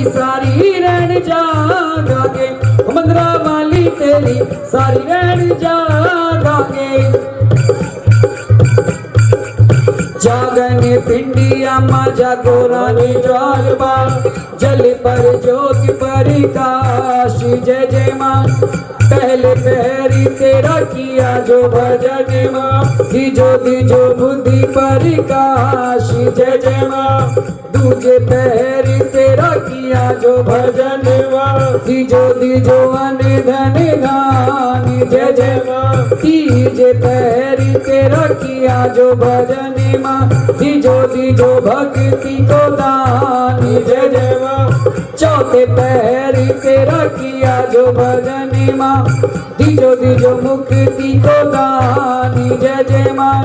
सारी रैन जागांगे, मंदरा वाली तेरी सारी रैन जागांगे। जागने पिंडिया माँ जागो रानी ज्वालबा, जल पर ज्योति प्रकाश जय जय माँ। पहले पहरी तेरा किया जो भजन माँ, दीजो बुद्धि प्रकाश जय जय माँ। दूजे पहरी तेरा किया जो भजन माँ, दीजो अन धन गान जय जय माँ। तीजे पहरी तेरा किया जो भजन माँ, दीजो भक्ति को दान जय जय माँ। चौथे पैरी तेरा किया जो भजन माँ, दीजो मुक्ति को दान जय जय माँ।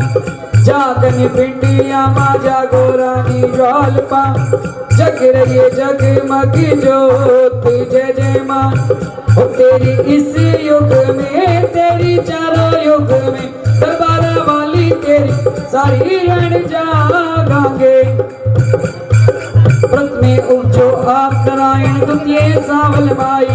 जागन पिंडिया माँ जागो रानी ज्वालपा, जग रही जगमग ज्योति जय जय माँ। ओ तेरी इस युग में तेरी चारों युग में, दरबार वाली तेरी सारी रण जागांगे। प्रथमे उपजो आप नारायण, द्वितीय सावल माई,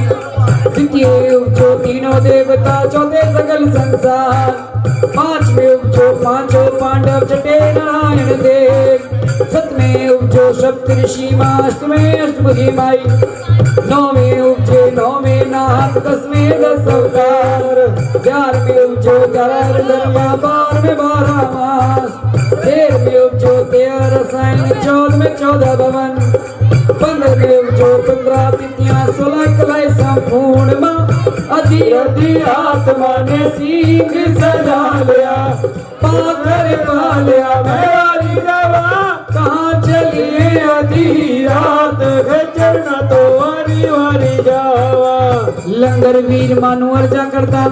तृतीय उपजो तीनों देवता, चौथे सगल संसार। पांचवे उपजो पांचों पांडव, छठे नारायण देव। सतवें उपजो सप्त ऋषि माँ, अष्टवें अष्टभुजी माई। नौवें उपजे नौवें नाथ, दसवें दस अवतार। 11वें उपजो 11 धर्मा, 12वें 12 मास। 13वें उपजो 13 रसायन, 14वें 14 भवन। 15वें उपजो 15 तिथियां, 16 कलाएं संपूर्ण माँ। अधि आत्मा ने सींग सजा लिया, पाकर पा लिया मेरी रवा। कहाँ चलिए अधि रात है, चढ़ना तो वारी वारी जावा। लंगर वीर मानु अर्जा करता,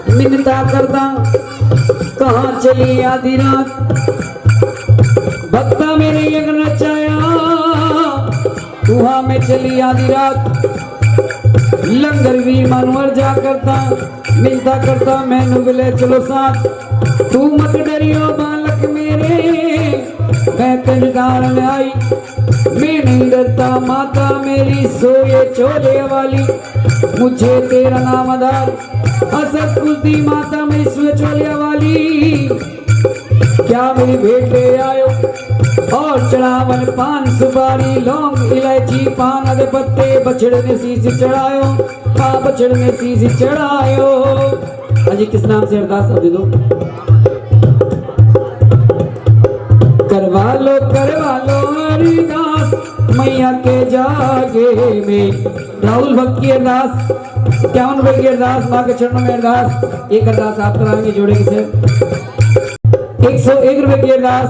मिन्नता करता, कहाँ चली आधी रात। भक्ता मेरे यज्ञ नचाया, वहां में चली आधी रात। लंगर वीर मानु अर्जा करता, मिलता करता मैनू बिले चलो साथ। तू मत डरियो बालक मेरे, मैं कंजदार में आई। मैं नहीं डरता माता मेरी, सोए चोले वाली, मुझे तेरा नाम आधार। असत कुलती माता मेरी सोए चोले वाली, क्या मेरी भेंट ले आयो। और चढ़ावन पान सुपारी, लौंग इलायची पान आदि पत्ते, बछड़े ने शीश चढ़ायो, माँ बछड़े ने शीश चढ़ायो। अजी किस नाम से अरदास अब दे दो। करवा लो अरदास मैया के जागे में। राहुल भक्त की अरदास, 51 रुपए की अरदास, माँ के चरणों में अरदास। एक अरदास आप कराएंगे जोड़ेंगे से 101 रुपए की अरदास।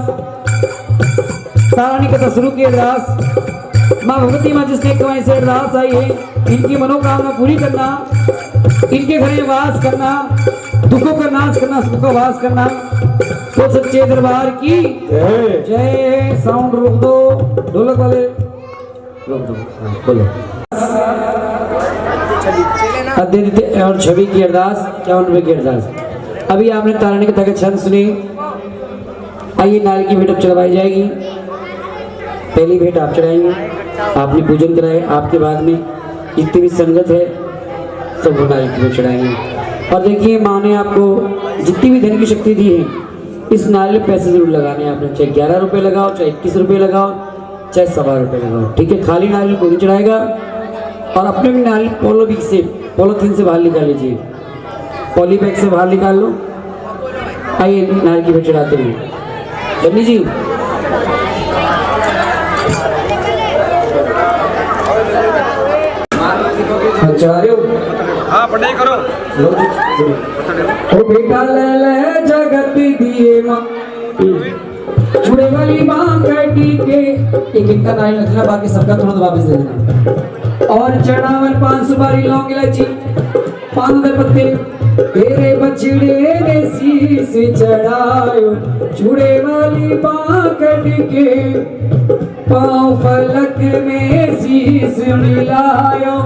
तारानी कथा शुरू की अरदास। माँ भगवती माँ जिसने कमाई से अरदास आई है, इनकी मनोकामना पूरी करना, इनके घर में वास करना, दुखों का नाश करना, सुखों का वास करना। तो सच्चे दरबार की जय। साउंड रोक दो, ढोलक वाले रोक दो, बोलो। आदित्य और छवि की अरदास, 51 रुपए की अरदास। अभी आपने तारानी कथा के छंद सुने। आइए नारियल की भेंट अब चढ़वाई जाएगी। पहली भेंट आप चढ़ाएंगे, आपने पूजन कराए, आपके बाद में जितनी भी संगत है सब नारियल की भेंट चढ़ाएंगे। और देखिए माँ ने आपको जितनी भी धन की शक्ति दी है, इस नारियल में पैसे जरूर लगाने हैं आपने। चाहे 11 रुपये लगाओ, चाहे 21 रुपये लगाओ, चाहे 1.25 रुपये लगाओ, ठीक है। खाली नारियल कोई नहीं चढ़ाएगा। और अपने भी नारियल पॉलीथीन से बाहर निकाल लीजिए, पॉली बैग से बाहर निकाल लो। आइए नारियल की भेंट चढ़ाते हैं। बन्नी जी चढ़ा रहे हो? हाँ पढ़ाई करो। ओ बेटा ले जगत दिए माँ, छुड़े वाली माँ कटी के। एक एक का नारियल रखना, बाकी सबका तुरंत वापस दे देना। और चढ़ावन 5 सुपारी, लौंग इलायची, 5 पत्ते। तेरे बछड़े ने शीश चढ़ायो, छुड़े वाली माँ कट के। पाँव फलक में शीश मिलायो,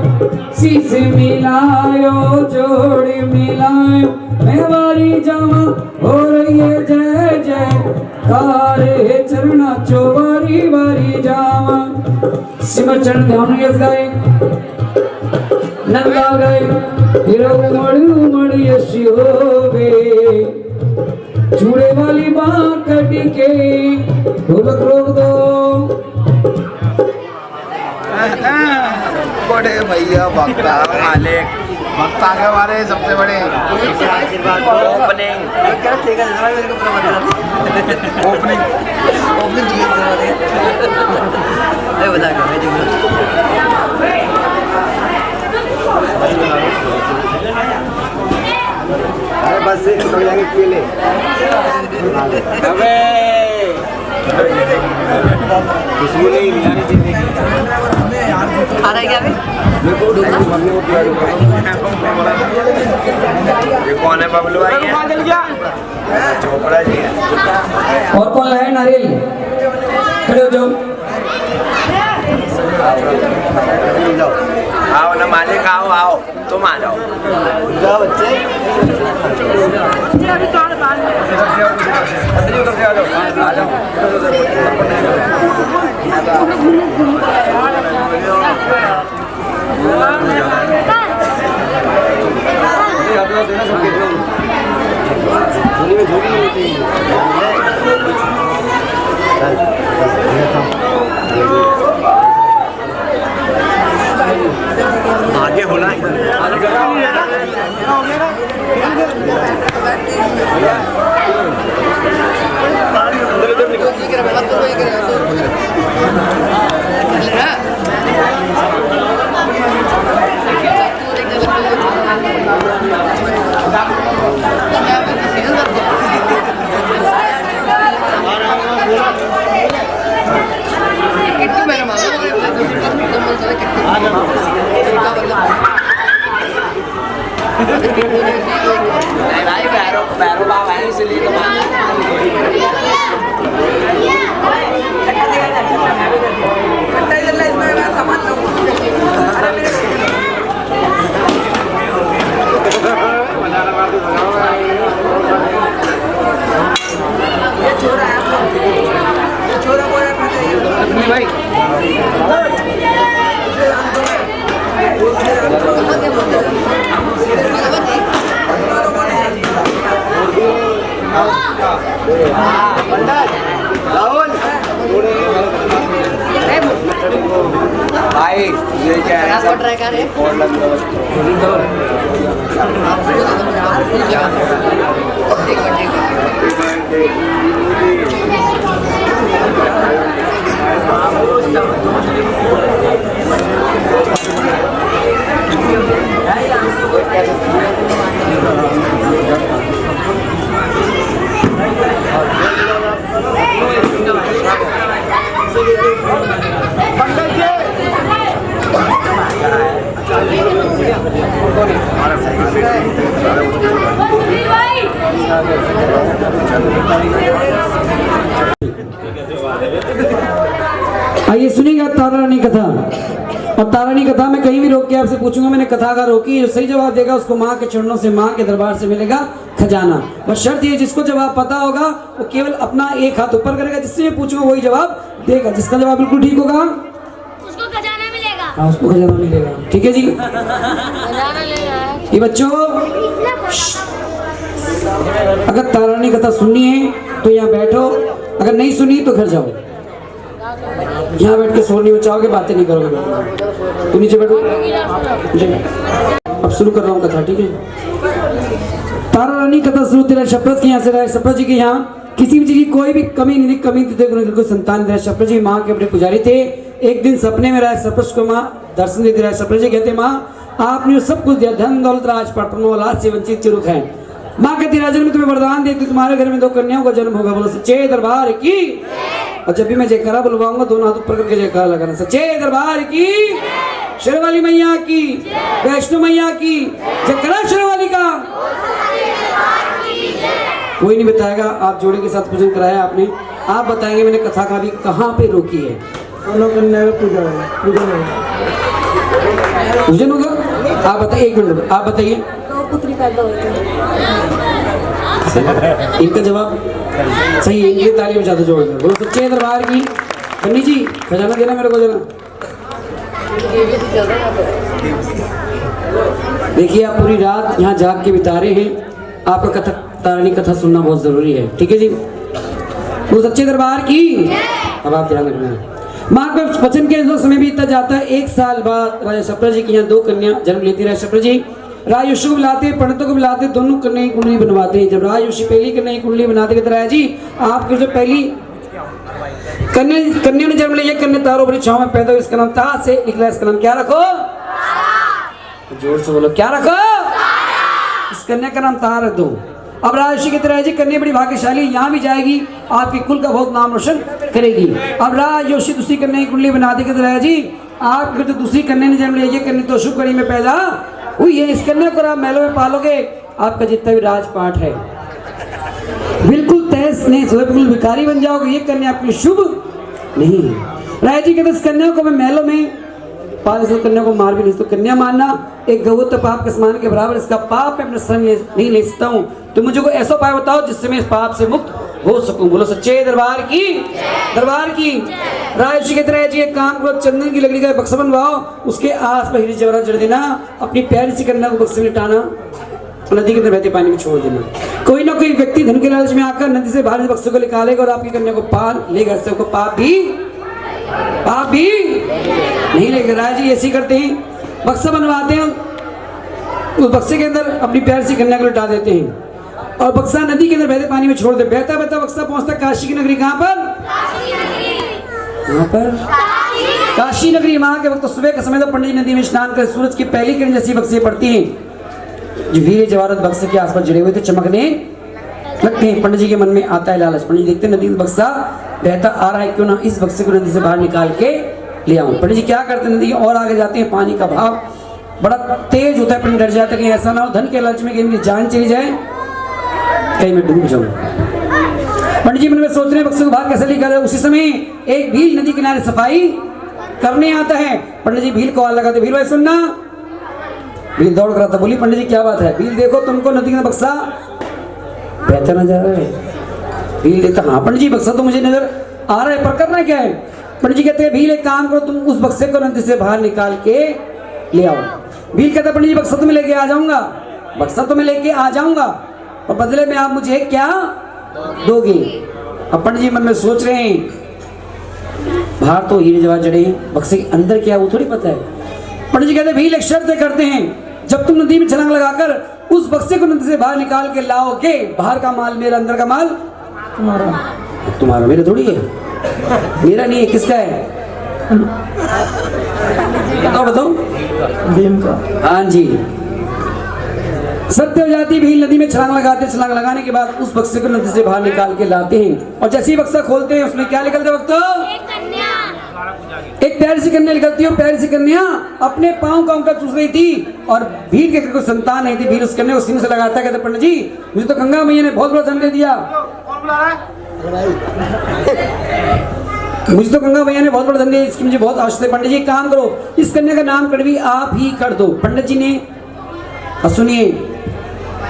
शीश मिलायो, जोड़ मिलायो। मैं वारी जावा हो रही है जय जय, कारे चरणा चो वारी वारी जावा। सिमर चरण ध्यान यस गाए नंदा गाए फिर उमड़ यश होवे चूड़े वाली बाँ कटी के ढोलक रोक दो। बड़े भैया भक्ता मालिक भक्ता के बारे सबसे बड़े ओपनिंग ओपनिंग बस से निकल जाएंगे केले अबे खुशबू नहीं मिलानी चाहिए आ रहा है क्या अभी? ये कौन है बबलू भाई चोपड़ा जी है। और कौन लाए नारियल खड़े हो जाओ। आओ ना मालिक आओ आओ तुम आ जाओ जाओ बच्चे आ जाओ आगे होना भाई भैरो बाबा है इसलिए तो भाई ये क्या है सब ट्राई कर और लग आइए सुनिएगा तारा रानी कथा। और तारा रानी कथा में कहीं भी रोक के आपसे पूछूंगा, मैंने कथा का रोकी, जो सही जवाब देगा उसको माँ के चरणों से माँ के दरबार से मिलेगा खजाना। बस शर्त ये, जिसको जवाब पता होगा वो केवल अपना एक हाथ ऊपर करेगा, जिससे मैं पूछूंगा वही जवाब देगा। जिसका जवाब बिल्कुल ठीक होगा उसको खजाना मिलेगा। हाँ, उसको खजाना मिलेगा। ठीक है जी। खजाना लेगा। ये बच्चों, अगर तारा रानी कथा सुननी है तो यहाँ बैठो, अगर नहीं सुनी तो घर जाओ। यहाँ बैठ के शोर नहीं मचाओगे, बातें नहीं करोगे। तू नीचे बैठो। अब शुरू कर रहा हूँ कथा, ठीक है। तारा रानी कथा शुरू तेरा शप्रज के यहाँ से रहा। शप्रज जी के यहाँ किसी भी चीज की कोई भी कमी नहीं थी, कमी थी कोई संतान दे रहा। शप्रज जी माँ के अपने पुजारी थे। एक दिन सपने में रहा शप्रज को माँ दर्शन देते रहा। शप्रज जी कहते माँ आपने सब कुछ दिया, धन दौलत राजपाट, औलाद से वंचित चिरुक है। माँ कहती राजन में तुम्हें वरदान देती, तुम्हारे घर में 2 कन्याओं का जन्म होगा। बोलो सच्चे दरबार की। और जब भी मैं जयकारा बुलवाऊंगा दोनों हाथ ऊपर करके जयकारा लगाना। सच्चे दरबार की, शेरवाली मैया की, वैष्णो मैया की, जयकारा शेरवाली का। कोई नहीं बताएगा, आप जोड़े के साथ पूजन कराया आपने, आप बताएंगे मैंने कथा का भी कहाँ पे रोकी है। पूजन होगा। आप बताइए, 1 मिनट आप बताइए। 2 पुत्री पैदा होती है। इनका जवाब सही है, इनकी ताली बजा दो जोरदार। बोलो सच्चे दरबार की। कन्नी जी खजाना देना मेरे को जरा। देखिए आप पूरी रात यहाँ जाग के बिता रहे हैं, आपका कथा तारणी कथा सुनना बहुत जरूरी है, ठीक है जी। वो सच्चे दरबार की। अब आप ध्यान रखना। माँ के वचन के जो समय बीतता जाता है, 1 साल बाद राजा शप्र जी की यहाँ 2 कन्या जन्म लेती है। राजा शप्र जी राज ऋषि को बुलाते, पंडितों को बुलाते, दोनों कन्या की कुंडली बनवाते हैं। जब राज ऋषि पहली कन्या की कुंडली बनाते कहते राजा जी आपकी जो पहली कन्या ने जन्म लिया, कन्या तारों बड़ी छाव में पैदा हुई, इसका नाम ता से निकला, इसका नाम क्या रखो? जोर से बोलो, क्या रखो? इस कन्या का नाम तारा रख दो। अब राजऋषि कहते राजा जी कन्या बड़ी भाग्यशाली, यहाँ भी जाएगी, आपके कुल का बहुत नाम रोशन करेगी। अब राजऋषि दूसरी कन्या की कुंडली बना दी, कहते राजा जी आपकी जो दूसरी कन्या ने जन्म लिया, ये कन्या तो शुभ कड़ी में पैदा हुई है, इस कन्या को आप महलों में पालोगे, आपका जितना भी राजपाट है बिल्कुल तहस नहीं, बिल्कुल भिखारी बन जाओगे, ये कन्या आपके लिए शुभ नहीं है। राजा जी कहते इस कन्या को मैं महलों में पाल, इस कन्या को मार भी नहीं, तो कन्या मानना एक गौत पाप के समान के बराबर, इसका पाप मैं अपने सर नहीं ले सकता हूँ, तो मुझे कोई ऐसा उपाय बताओ जिससे मैं इस पाप से मुक्त हो सकूं। बोलो सच्चे दरबार की। दरबार की। राजऋषि कहते रहे जी एक काम करो, चंदन की लकड़ी का बक्सा बनवाओ, उसके आस पास हीरे जवाहरात जड़ देना, अपनी प्यारी सी कन्या को बक्से में टाना, नदी के अंदर बहते पानी में छोड़ देना। कोई ना कोई व्यक्ति धन के लालच में आकर नदी से बाहर बक्से को निकालेगा और आपकी कन्या को पाल लेगा, इससे आपको पाप भी नहीं लेगा। राजा जी ऐसे करते हैं, बक्सा बनवाते हैं, उस बक्से के अंदर अपनी प्यारी सी कन्या को लटा देते हैं और बक्सा नदी के अंदर बहते पानी में छोड़ दे। बहता बहता बक्सा पहुंचता काशी की नगरी। कहाँ पर? काशी नगरी। वहां के वक्त सुबह का समय तो पंडित जी नदी में स्नान कर सूरज की पहली किरण जैसी बक्से पड़ती हैं, जो हीरे जवाहरात बक्से के आसपास जड़े हुए थे चमकने लगते हैं। पंडित जी के मन में आता है लालच, पंडित जी देखते नदी में बक्सा बहता आ रहा है, क्यों ना इस बक्से को नदी से बाहर निकाल के ले आऊं। पंडित जी क्या करते हैं, नदी और आगे जाते हैं, पानी का भाव बड़ा तेज होता है, पंडित डर जाता है कहीं ऐसा ना हो धन के लालच में कहीं मेरी जान चली जाए, कहीं मैं डूब जाऊं। पंडित जी मन में सोच रहे हैं बक्से को बाहर कैसे निकाले। उसी समय एक भील नदी किनारे सफाई करने आता है। पंडित जी भील को आवाज लगाते, भील भाई सुनना। भील दौड़ कर आता, बोली पंडित जी क्या बात है? भील देखो तुमको नदी का बक्सा बहता नजर आ रहा है। भील देखता, हाँ पंडित जी बक्सा तो मुझे नजर आ रहा है, पर करना क्या है? पंडित जी कहते हैं भील एक काम करो, तुम उस बक्से को नदी से बाहर निकाल के ले आओ। भील कहता पंडित जी बक्सा तो मैं लेके आ जाऊंगा, बक्सा तो मैं लेके आ जाऊंगा, और बदले में आप मुझे क्या दोगे? अब पंडित जी मन में सोच रहे हैं बाहर तो हीरे जवाहरात जड़े हैं, बक्से के अंदर क्या वो थोड़ी पता है। पंडित जी कहते भील एक शर्त करते हैं, जब तुम नदी में छलांग लगाकर उस बक्से को नदी से बाहर निकाल के लाओगे, बाहर का माल मेरा, अंदर का माल तुम्हारा। मेरा थोड़ी है, मेरा नहीं है, किसका है? बताओ भीम का। हाँ जी। सत्य हो जाती, भील नदी में छलांग लगाते, छलांग लगाने के बाद उस बक्से को नदी से बाहर निकाल के लाते हैं, और जैसे ही बक्सा खोलते हैं उसमें क्या निकलते वक्त एक प्यारी सी कन्या निकलती है। प्यारी सी कन्या अपने पाँव का उनका चूस रही थी, और भील के कोई संतान नहीं थी। भील उस कन्या को सीने से लगाता, कहते पंडित जी मुझे तो गंगा मैया ने बहुत बड़ा धन दे दिया, मुझे तो गंगा मैया ने बहुत बड़ा धन दिया, इसकी मुझे बहुत आवश्यकता है। पंडित जी काम करो, इस कन्या का नाम कड़वी आप ही कर दो। पंडित जी ने, सुनिए,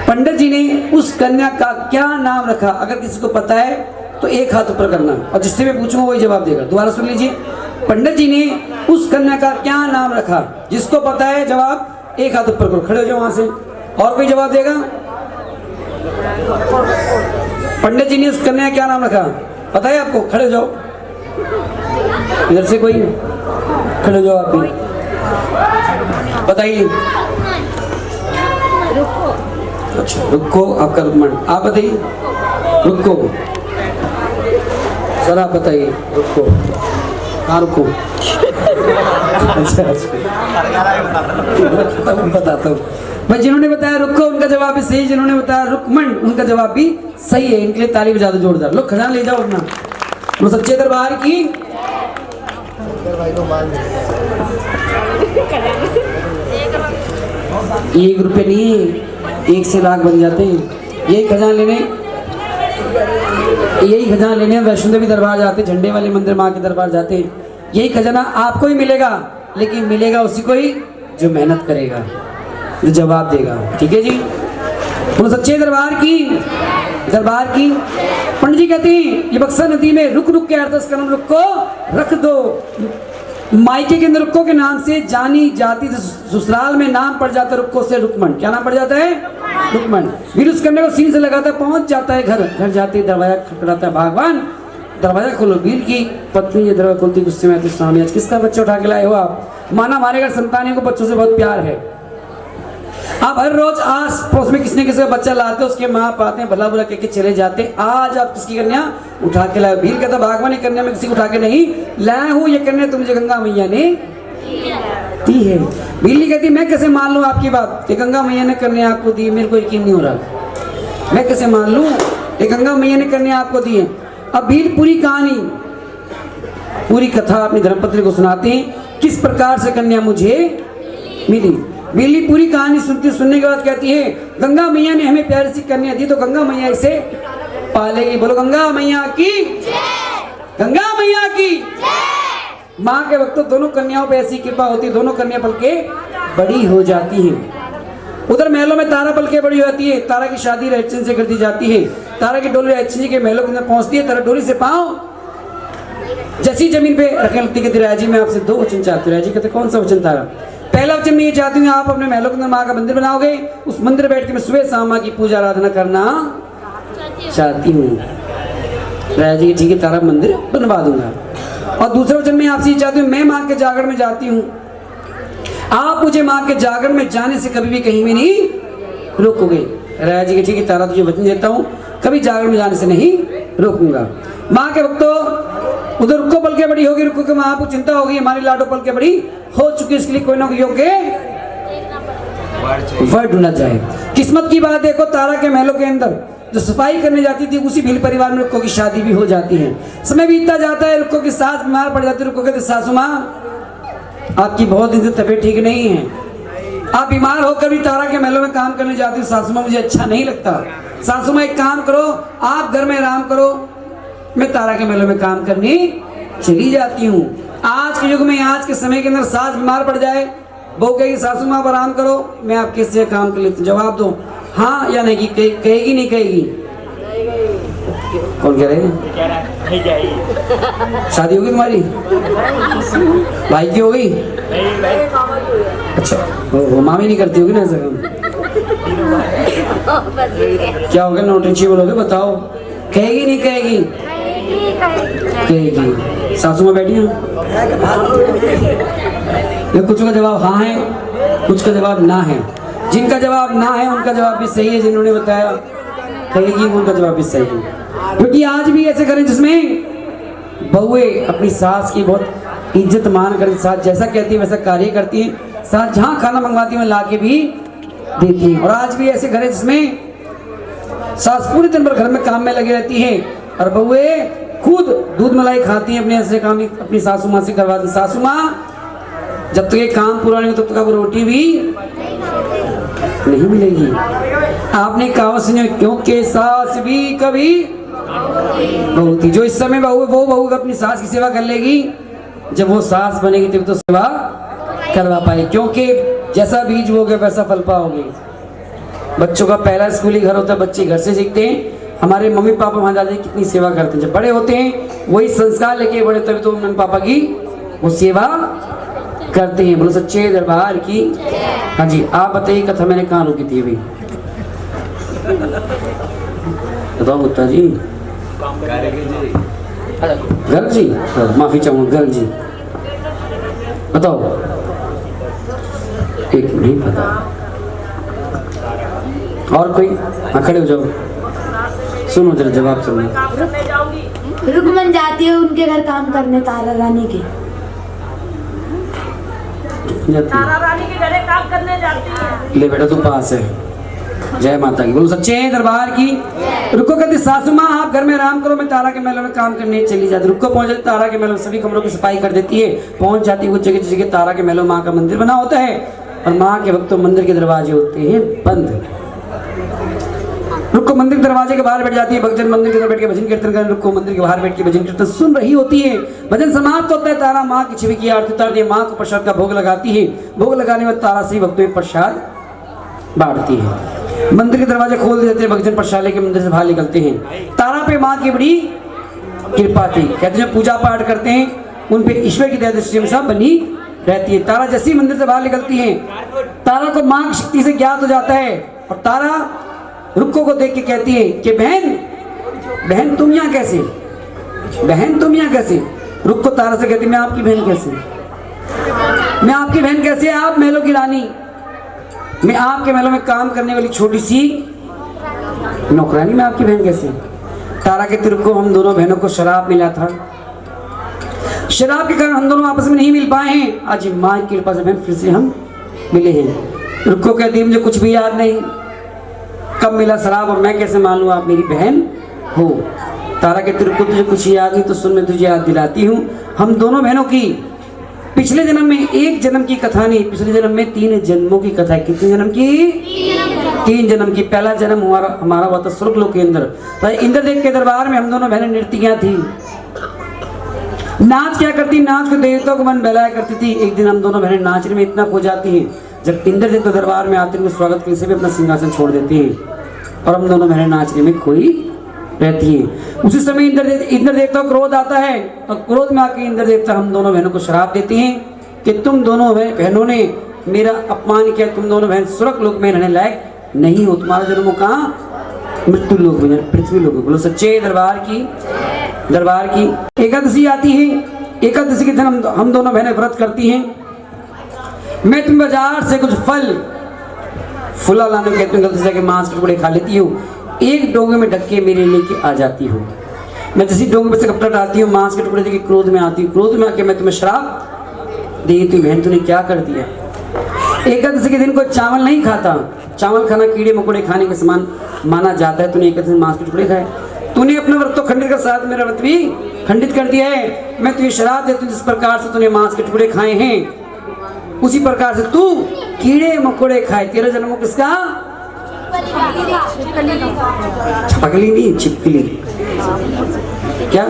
पंडित जी ने उस कन्या का क्या नाम रखा, अगर किसी को पता है तो एक हाथ ऊपर करना, और जिससे मैं पूछूंगा वही जवाब देगा। दोबारा सुन लीजिए, पंडित जी ने उस कन्या का क्या नाम रखा, जिसको पता है जवाब एक हाथ ऊपर करो, खड़े हो जाओ वहां से। और कोई जवाब देगा? पंडित जी ने उस कन्या का क्या नाम रखा पता है आपको? खड़े हो जाओ, इधर से कोई खड़े हो जाओ, आप भी बताइए। अच्छा रुको, आपका रुकमण, आप बताइए। रुको सर, आप बताइए। रुको, हाँ रुको। अच्छा बताता हूँ भाई, जिन्होंने बताया रुको उनका जवाब भी सही, जिन्होंने बताया रुकमण उनका जवाब भी सही है। इनके लिए ताली बजा दो जोरदार। लोग खजाना ले जाओ अपना। वो सच्चे दरबार की। एक रुपये नहीं, 1 से लाख बन जाते हैं। यही खजाना लेने वैष्णो देवी दरबार जाते, झंडे वाले मंदिर माँ के दरबार जाते। यही खजाना आपको ही मिलेगा, लेकिन मिलेगा उसी को ही जो मेहनत करेगा, जो जवाब देगा। ठीक है जी। बोलो सच्चे दरबार की, दरबार की। पंडित जी कहते हैं ये बक्सर नदी में रुक रुक के अर्थात कर्म रुक को रख दो। मायके के अंदर रुक्को के नाम से जानी जाती, ससुराल में नाम पड़ जाता है रुक्को से रुकमन। क्या नाम पड़ जाता है? रुकमन। फिर उस कन्या को सीन से लगाता है, पहुंच जाता है घर। घर जाते दरवाजा खटखटाता है, भगवान दरवाजा खोलो। वीर की पत्नी ये दरवाजा खोलती, गुस्से में आती, स्वामी आज किसका बच्चा उठा के लाए हो आप? माना हमारे घर संतानियों को बच्चों से बहुत प्यार है। आप हर रोज आस पड़ोस में किसने किसी का बच्चा लाते, उसके माँ पाते हैं, भला बुरा कह के चले जाते। आज आप किसकी कन्या उठा के लाए? भील कहता भगवान ये कन्या में किसी को उठा के नहीं लाया हूँ, ये कन्या तुम मुझे गंगा मैया ने दी है। भील कहती मैं कैसे मान लूँ आपकी बात कि गंगा मैया ने कन्या आपको दी? मेरे को यकीन नहीं हो रहा, मैं कैसे मान लूँ ये गंगा मैया ने कन्या आपको दी है। अब भील पूरी कहानी, पूरी कथा अपनी धर्मपत्नी को सुनाते हैं, किस प्रकार से कन्या मुझे मिली। बिल्ली पूरी कहानी सुनने के बाद कहती है गंगा मैया ने हमें प्यारी सी कन्या दी, तो गंगा मैया इसे पालेगी। बोलो गंगा मैया की, गंगा मैया की। माँ के वक्त तो दोनों कन्याओं पे ऐसी कृपा होती है, दोनों कन्या पल के बड़ी हो जाती है। उधर महलों में तारा पल के बड़ी होती है। तारा की शादी रैचन से कर दी जाती है। तारा की डोली रैचन जी के महलों के अंदर पहुंचती है। तारा डोली से पाँव जैसी जमीन पे रखने लगती है। राजी मैं आपसे 2 वचन चाहती हूँ। राजी कहते कौन सा वचन? तारा पहला वचन मैं ये चाहती हूँ आप अपने महलों के अंदर माँ का मंदिर बनाओगे, उस मंदिर बैठ के मैं सुबह शाम माँ की पूजा आराधना करना चाहती हूँ। राजी ठीक है, तारा मंदिर बनवा दूंगा। और दूसरा वचन मैं आपसे ये चाहती हूँ, मैं माँ के जागरण में जाती हूँ, आप मुझे माँ के जागरण में जाने से कभी भी कहीं भी नहीं रोकोगे। राजा जी के ठीक है, तारा तुझे वचन देता हूँ कभी जागरण में जाने से नहीं रोकूंगा। माँ के वक्त उधर रुको पल के बड़ी होगी, रुको के माँ को चिंता होगी हमारी लाडो पल के बड़ी हो चुकी, इसके लिए कोई ना कोई योग्य वर्ड ढूंढा जाए। किस्मत की बात देखो, तारा के महलों के अंदर जो सफाई करने जाती थी उसी भील परिवार में रुक्को की शादी भी हो जाती है। समय बीतता जाता है, रुक्को की सास बीमार पड़ जाती है। रुक्को कहते सासू माँ आपकी बहुत दिन से तबीयत ठीक नहीं है, आप बीमार होकर भी तारा के महलों में काम करने जाती हो। सासू माँ मुझे अच्छा नहीं लगता, सासू माँ एक काम करो आप घर में आराम करो, मैं तारा के महलों में काम करने चली जाती हूँ। आज के युग में, आज के समय के अंदर सास बीमार पड़ जाए, बहू कहेगी सासू माँ आप आराम करो, मैं आपके से काम कर लेती हूँ। जवाब दो हाँ या नहीं, कहेगी नहीं कहेगी? कौन कह रहे हैं? शादी होगी तुम्हारी? भाई की हो गई? अच्छा, वो मामी नहीं करती होगी ना ऐसा काम? क्या हो गया, नोटिंची बोलोगे? बताओ कहेगी नहीं कहेगी? कहेगी। सासू माँ बैठी हैं, कुछ का जवाब हाँ है, कुछ का जवाब ना है। जिनका जवाब ना है उनका जवाब भी सही है, जिन्होंने बताया कहेगी उनका जवाब भी सही है। क्योंकि आज भी ऐसे करें जिसमें बहुएं अपनी सास की बहुत इज्जत मान कर, सास जैसा कहती है वैसा कार्य करती है, सास जहाँ खाना मंगवाती है ला के भी देती है। और आज भी ऐसे घर है जिसमें सास पूरे दिन भर घर में काम में लगी रहती है और बहुएं खुद दूध मलाई खाती हैं, अपने ऐसे काम अपनी सासू माँ से करवाती। सासू माँ जब तक ये काम पूरा नहीं हो तब तक आपको रोटी भी नहीं मिलेगी। आपने कहावत सुनी क्योंकि सास भी कभी बहू थी। जो इस समय बहू वो बहू अपनी सास की सेवा कर लेगी, जब वो सास बनेगी तब तो सेवा करवा पाए, क्योंकि जैसा बीज बोगे वैसा फल पाओगे। बच्चों का पहला स्कूली घर होता है, बच्चे घर से सीखते हैं। हमारे मम्मी पापा वहाँ दादी कितनी सेवा करते हैं, जब बड़े होते हैं वही संस्कार लेके बड़े तभी तो मम्मी पापा की वो सेवा करते हैं। बोलो सच्चे दरबार की। हाँ जी, आप बताइए कथा मैंने कहाँ रोकी थी अभी? बताओ गुप्ता जी। गर्ग जी, माफी चाहूँगा, गर्ग जी बताओ। एक नहीं पता, और कोई? हाँ खड़े हो जाओ, सुनो जरा जवाब सुनो। रुकमन जाती है उनके घर काम करने, तारा रानी के। तारा रानी के घरे काम करने जाती है। ले बेटा तू पास है। जय माता की। बोलो सच्चे दरबार की। रुको कहती सासू माँ आप घर में आराम करो, मैं तारा के महलों में काम करने चली जाती। रुको पहुंच जाती तारा के महलों में, सभी कमरों की सफाई कर देती है। पहुंच जाती है जगह जगह तारा के महलों माँ का मंदिर बना होता है और माँ के वक्त तो मंदिर के दरवाजे होते हैं बंद। रुको मंदिर दरवाजे के बाहर बैठ जाती है, भक्तजन मंदिर के अंदर बैठ के भजन कीर्तन कर। रुको मंदिर के बाहर बैठ के भजन कीर्तन सुन रही होती है। भजन समाप्त होता है, तारा माँ की छवि की आरती उतारती है, माँ को प्रसाद का भोग लगाती है। भोग लगाने में तारा से भक्तों में प्रसाद बांटती है। मंदिर के दरवाजे खोल देते हैं, भक्तजन प्रशाले के मंदिर से बाहर निकलते हैं। तारा पे माँ की बड़ी कृपा थी। कहते हैं पूजा पाठ करते हैं उन पे ईश्वर की दया दृष्टि हमेशा बनी रहती है। तारा जैसे ही मंदिर से बाहर निकलती है, तारा को माँ की शक्ति से ज्ञात हो जाता है और तारा रुक्को को देख के कहती है कि बहन तुम यहाँ कैसे, बहन तुम यहाँ कैसे। रुक्को तारा से कहती मैं आपकी बहन कैसे, मैं आपकी बहन कैसे, आप महलों की रानी, मैं आपके महलों में काम करने वाली छोटी सी नौकरानी, मैं आपकी बहन कैसे। तारा के तिरुप को हम दोनों बहनों को शराब मिला था, शराब के कारण हम दोनों आपस में नहीं मिल पाए हैं। आज माँ की कृपा से बहन फिर से हम मिले हैं। रुक्को कहती है मुझे कुछ भी याद नहीं, कब मिला शराब और मैं कैसे मान लूँ आप मेरी बहन हो। तारा के तिरुप को तुझे कुछ याद नहीं तो सुन मैं तुझे याद दिलाती हूँ। हम दोनों बहनों की पिछले जन्म में एक जन्म की कथा नहीं, पिछले जन्म में 3 जन्मों की कथा है। कितने जन्म की? 3 जन्म की। पहला जन्म हमारा हुआ था स्वर्ग लोक के अंदर। तो इंद्रदेव के दरबार में हम दोनों बहनें नृत्या थी। नाच क्या करती, नाच को देवताओं को मन बहलाया करती थी। एक दिन हम दोनों बहनें नाचने में इतना खो जाती हैं, जब इंद्रदेव के दरबार में आते हैं स्वागत के लिए भी अपना सिंहासन छोड़ देते हैं और हम दोनों बहनें नाचने में खोई रहती है। उसी समय इंद्र देवता को क्रोध आता है और क्रोध में आके इंद्र देवता हम दोनों बहनों को श्राप देते हैं कि तुम दोनों बहनों ने मेरा अपमान किया, तुम दोनों बहन स्वर्ग लोक में रहने लायक नहीं हो, तुम्हारा जन्म कहाँ? मृत्यु लोक में, पृथ्वी लोक में। बोलो सच्चे दरबार की एकादशी आती है। एकादशी के दिन हम दोनों बहनें व्रत करती हैं। मैं तुम बाजार से कुछ फुला लाने कहती हूँ, गलती से जाके मांस के टुकड़े खा लेती हूँ, एक डोंगे में ढक के मेरे लेके आ जाती हूँ। मैं जैसी डोंगे में से कपड़ा डालती हूँ, मांस के टुकड़े देके क्रोध में आती हूँ, क्रोध में आके मैं तुम्हें श्राप देती हूँ। बहन तूने क्या कर दिया। एकादशी के दिन कोई चावल नहीं खाता, चावल खाना कीड़े मकोड़े खाने के समान माना जाता है। तूने एकादशी मांस के टुकड़े खाए, तूने अपना व्रत तो खंडित कर, साथ मेरा व्रत भी खंडित कर दिया है। मैं तुझे श्राप देती हूँ, जिस प्रकार से तूने मांस के टुकड़े खाए हैं उसी प्रकार से तू कीड़े मकोड़े खाए। तेरा जन्म किसका? पगली नहीं, छिपकली। क्या?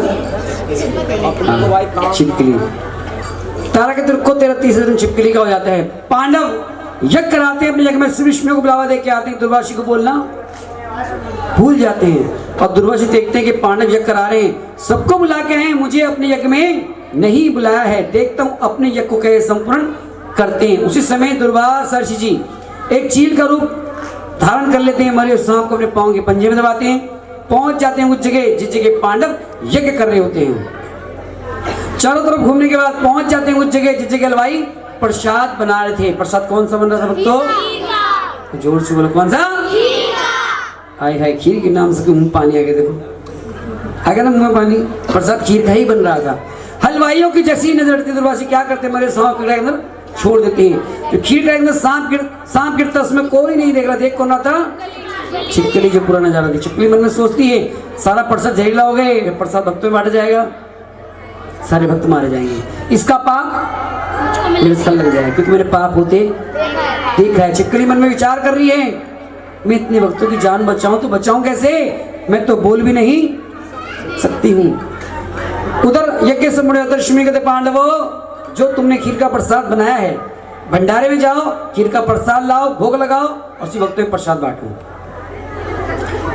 छिपकली। तारा के तिरुप को तेरा तीसरे दिन छिपकली का हो जाता है। पांडव यज्ञ कराते हैं अपने यज्ञ में, विष्णु को बुलावा दे के आते हैं, दुर्वासी को बोलना भूल जाते हैं और दुर्वासी देखते हैं कि पांडव यज्ञ करा रहे हैं, सबको बुला के हैं, मुझे अपने यज्ञ में नहीं बुलाया है, देखता हूँ अपने यज्ञ को कैसे संपूर्ण करते हैं। उसी समय दुर्वासा ऋषि जी एक चील का रूप धारण कर लेते हैं, मरे सांप को अपने पांव के पंजे में दबाते हैं, पहुंच जाते हैं उस जगह जिस जगह पांडव यज्ञ कर रहे होते हैं। चारों तरफ घूमने के बाद पहुंच जाते हैं उस जगह जिस जगह हलवाई प्रसाद बना रहे थे। प्रसाद कौन सा बन रहा था भक्तों? जोर से बोलो, कौन सा? हाय हाय, खीर के नाम से मुंह पानी आ गया। देखो आ गया ना मुंह पानी। प्रसाद खीर का ही बन रहा था। हलवाइयों की जैसी नजर आती दुर्वासी क्या करते, मरे सांप के अंदर छोड़ देते हैं। तो खीर के अंदर सांप गिरता, उसमें कोई नहीं देख रहा। देख कौन रहा था? छिपकली जो पूरा नजारा थी। छिपकली मन में सोचती है सारा प्रसाद जहरीला हो गए, प्रसाद भक्तों में बांटा जाएगा, सारे भक्त मारे जाएंगे, इसका पाप मेरे सर लग जाएगा क्योंकि मेरे पाप होते देखा है। छिपकली मन में विचार कर रही है मैं इतने भक्तों की जान बचाऊं तो बचाऊं कैसे, मैं तो बोल भी नहीं सकती हूँ। उधर यज्ञ से मुड़े ऋषि कहते पांडवों, जो तुमने खीर का प्रसाद बनाया है भंडारे में जाओ, खीर का प्रसाद लाओ, भोग लगाओ और उसी भक्तों में प्रसाद बांटो।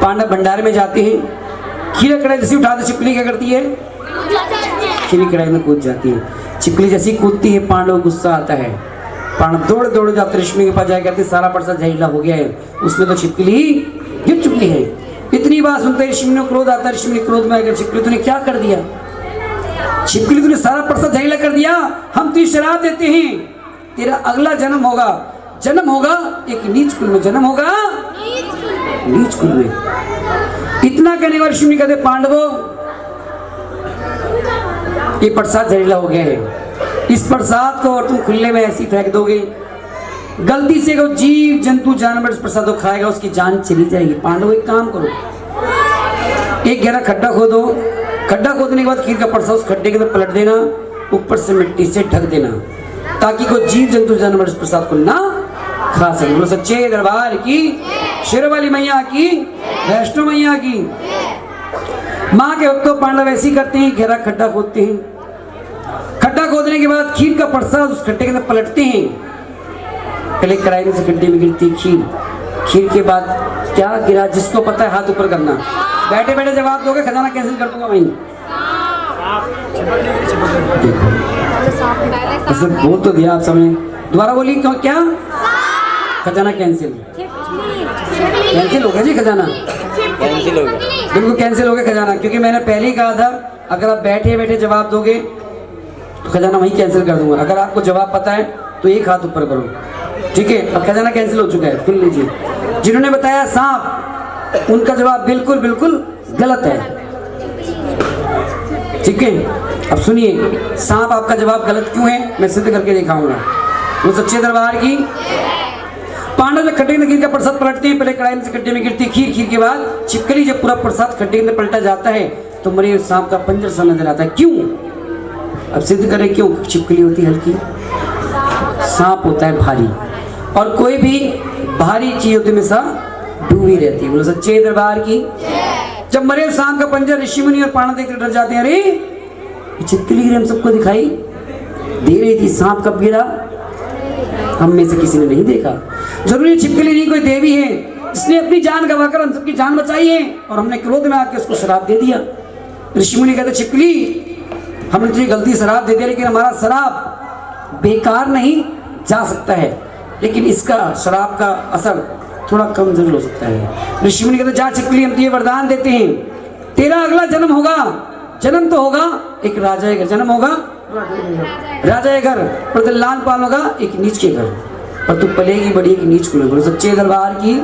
पांडव भंडारे में जाते हैं, खीर कढ़ाई जैसी उठाते, छिपकली क्या करती है? खीर कढ़ाई में कूद जाती है। छिपकली जैसी कूदती है, पांडव गुस्सा आता है। पांडव दौड़ दौड़ जाते ऋषि के पास जाए, कहते सारा प्रसाद जहरीला हो गया है, उसमें तो छिपकली गिर चुकी है। इतनी बात सुनते ऋषि ने क्रोध आता है। ऋषि ने क्रोध में आकर छिपकली तूने क्या कर दिया? छिपकली तूने सारा प्रसाद जहरीला कर दिया, हम तुझे श्राप देते हैं, तेरा अगला जन्म होगा एक नीच कुल में, जन्म होगा नीच कुल में। इतना कहने वाले ऋषि कहते पांडवों ये प्रसाद जहरीला हो गया है, इस प्रसाद को और तुम खुले में ऐसी फेंक दोगे, गलती से कोई जीव जंतु जानवर इस प्रसाद को खाएगा उसकी जान चली जाएगी। पांडव एक काम करो, एक गहरा खड्डा खोदो, खड्डा खोदने के बाद खीर का प्रसाद उस खड्डे के अंदर पलट देना, ऊपर से मिट्टी से ढक देना ताकि कोई जीव जंतु जानवर इस प्रसाद को ना खा सके। बोलो सच्चे दरबार की, शेर वाली मैया की, वैष्णो मैया की। माँ के भक्तों पांडव ऐसी करते हैं, गहरा खड्डा खोदते हैं, खड्डा खोदने के बाद खीर का प्रसाद उस खड्डे के अंदर पलटते हैं। पहले कढ़ाई में से खड्डे में गिरती खीर, खीर के बाद क्या गिरा, जिसको पता है हाथ ऊपर करना। बैठे बैठे जवाब दोगे, खजाना कैंसिल कर दूंगा वहीं। ऐसे बोल तो दिया आप सबने, दोबारा बोलिए क्या? खजाना कैंसिल। कैंसिल हो गया जी खजाना, कैंसिल हो गया। बिल्कुल कैंसिल हो गया खजाना, क्योंकि मैंने पहले ही कहा था अगर आप बैठे बैठे जवाब दोगे तो खजाना वहीं कैंसिल कर दूंगा। अगर आपको जवाब पता है तो एक हाथ ऊपर करो, ठीक है? अब खजाना कैंसिल हो चुका है, सुन लीजिए। जिन्होंने बताया सांप, उनका जवाब बिल्कुल बिल्कुल गलत है, ठीक है? अब सुनिए, सांप आपका जवाब गलत क्यों है मैं सिद्ध करके दिखाऊंगा। वो सच्चे दरबार की। पांडव जब खड्डे में खीर का प्रसाद पलटते हैं, पहले कढ़ाई में से खड्डे में गिरती है खीर, खीर के बाद छिपकली। जब पूरा प्रसाद खड्डे में पलटा जाता है तो मरे हुए सांप का पंजर सा नजर आता है। क्यों? अब सिद्ध करें क्यों? छिपकली होती है हल्की, सांप होता है भारी, और कोई भी भारी चीज होती में सा डूबी रहती है। बोलो सच्चे दरबार की। जब मरे सांप का पंजर ऋषि मुनि और पांडव देखकर डर जाते हैं, अरे ये छिपकली गिरी, हम सबको दिखाई दे रही थी, सांप कब गिरा हम में से किसी ने नहीं देखा। जरूरी छिपकली नहीं, कोई देवी है इसने अपनी जान गंवाकर हम सबकी जान बचाई है, और हमने क्रोध में आके उसको शराब दे दिया। ऋषि मुनि कहते छिपकली हमने तुझे गलती शराब दे दिया, लेकिन हमारा शराब बेकार नहीं जा सकता है, लेकिन इसका शराब का असर थोड़ा कम जरूर हो सकता है। ऋषि मुनि कहते जा छिपकली, हम तुझे वरदान देते हैं, तेरा अगला जन्म होगा, जन्म तो होगा एक राजा का जन्म होगा, राजा के घर, पर लाल पाल होगा एक नीच के घर, और तू पलेगी बड़ी की नीच कुल। बोलो सच्चे दरबार की,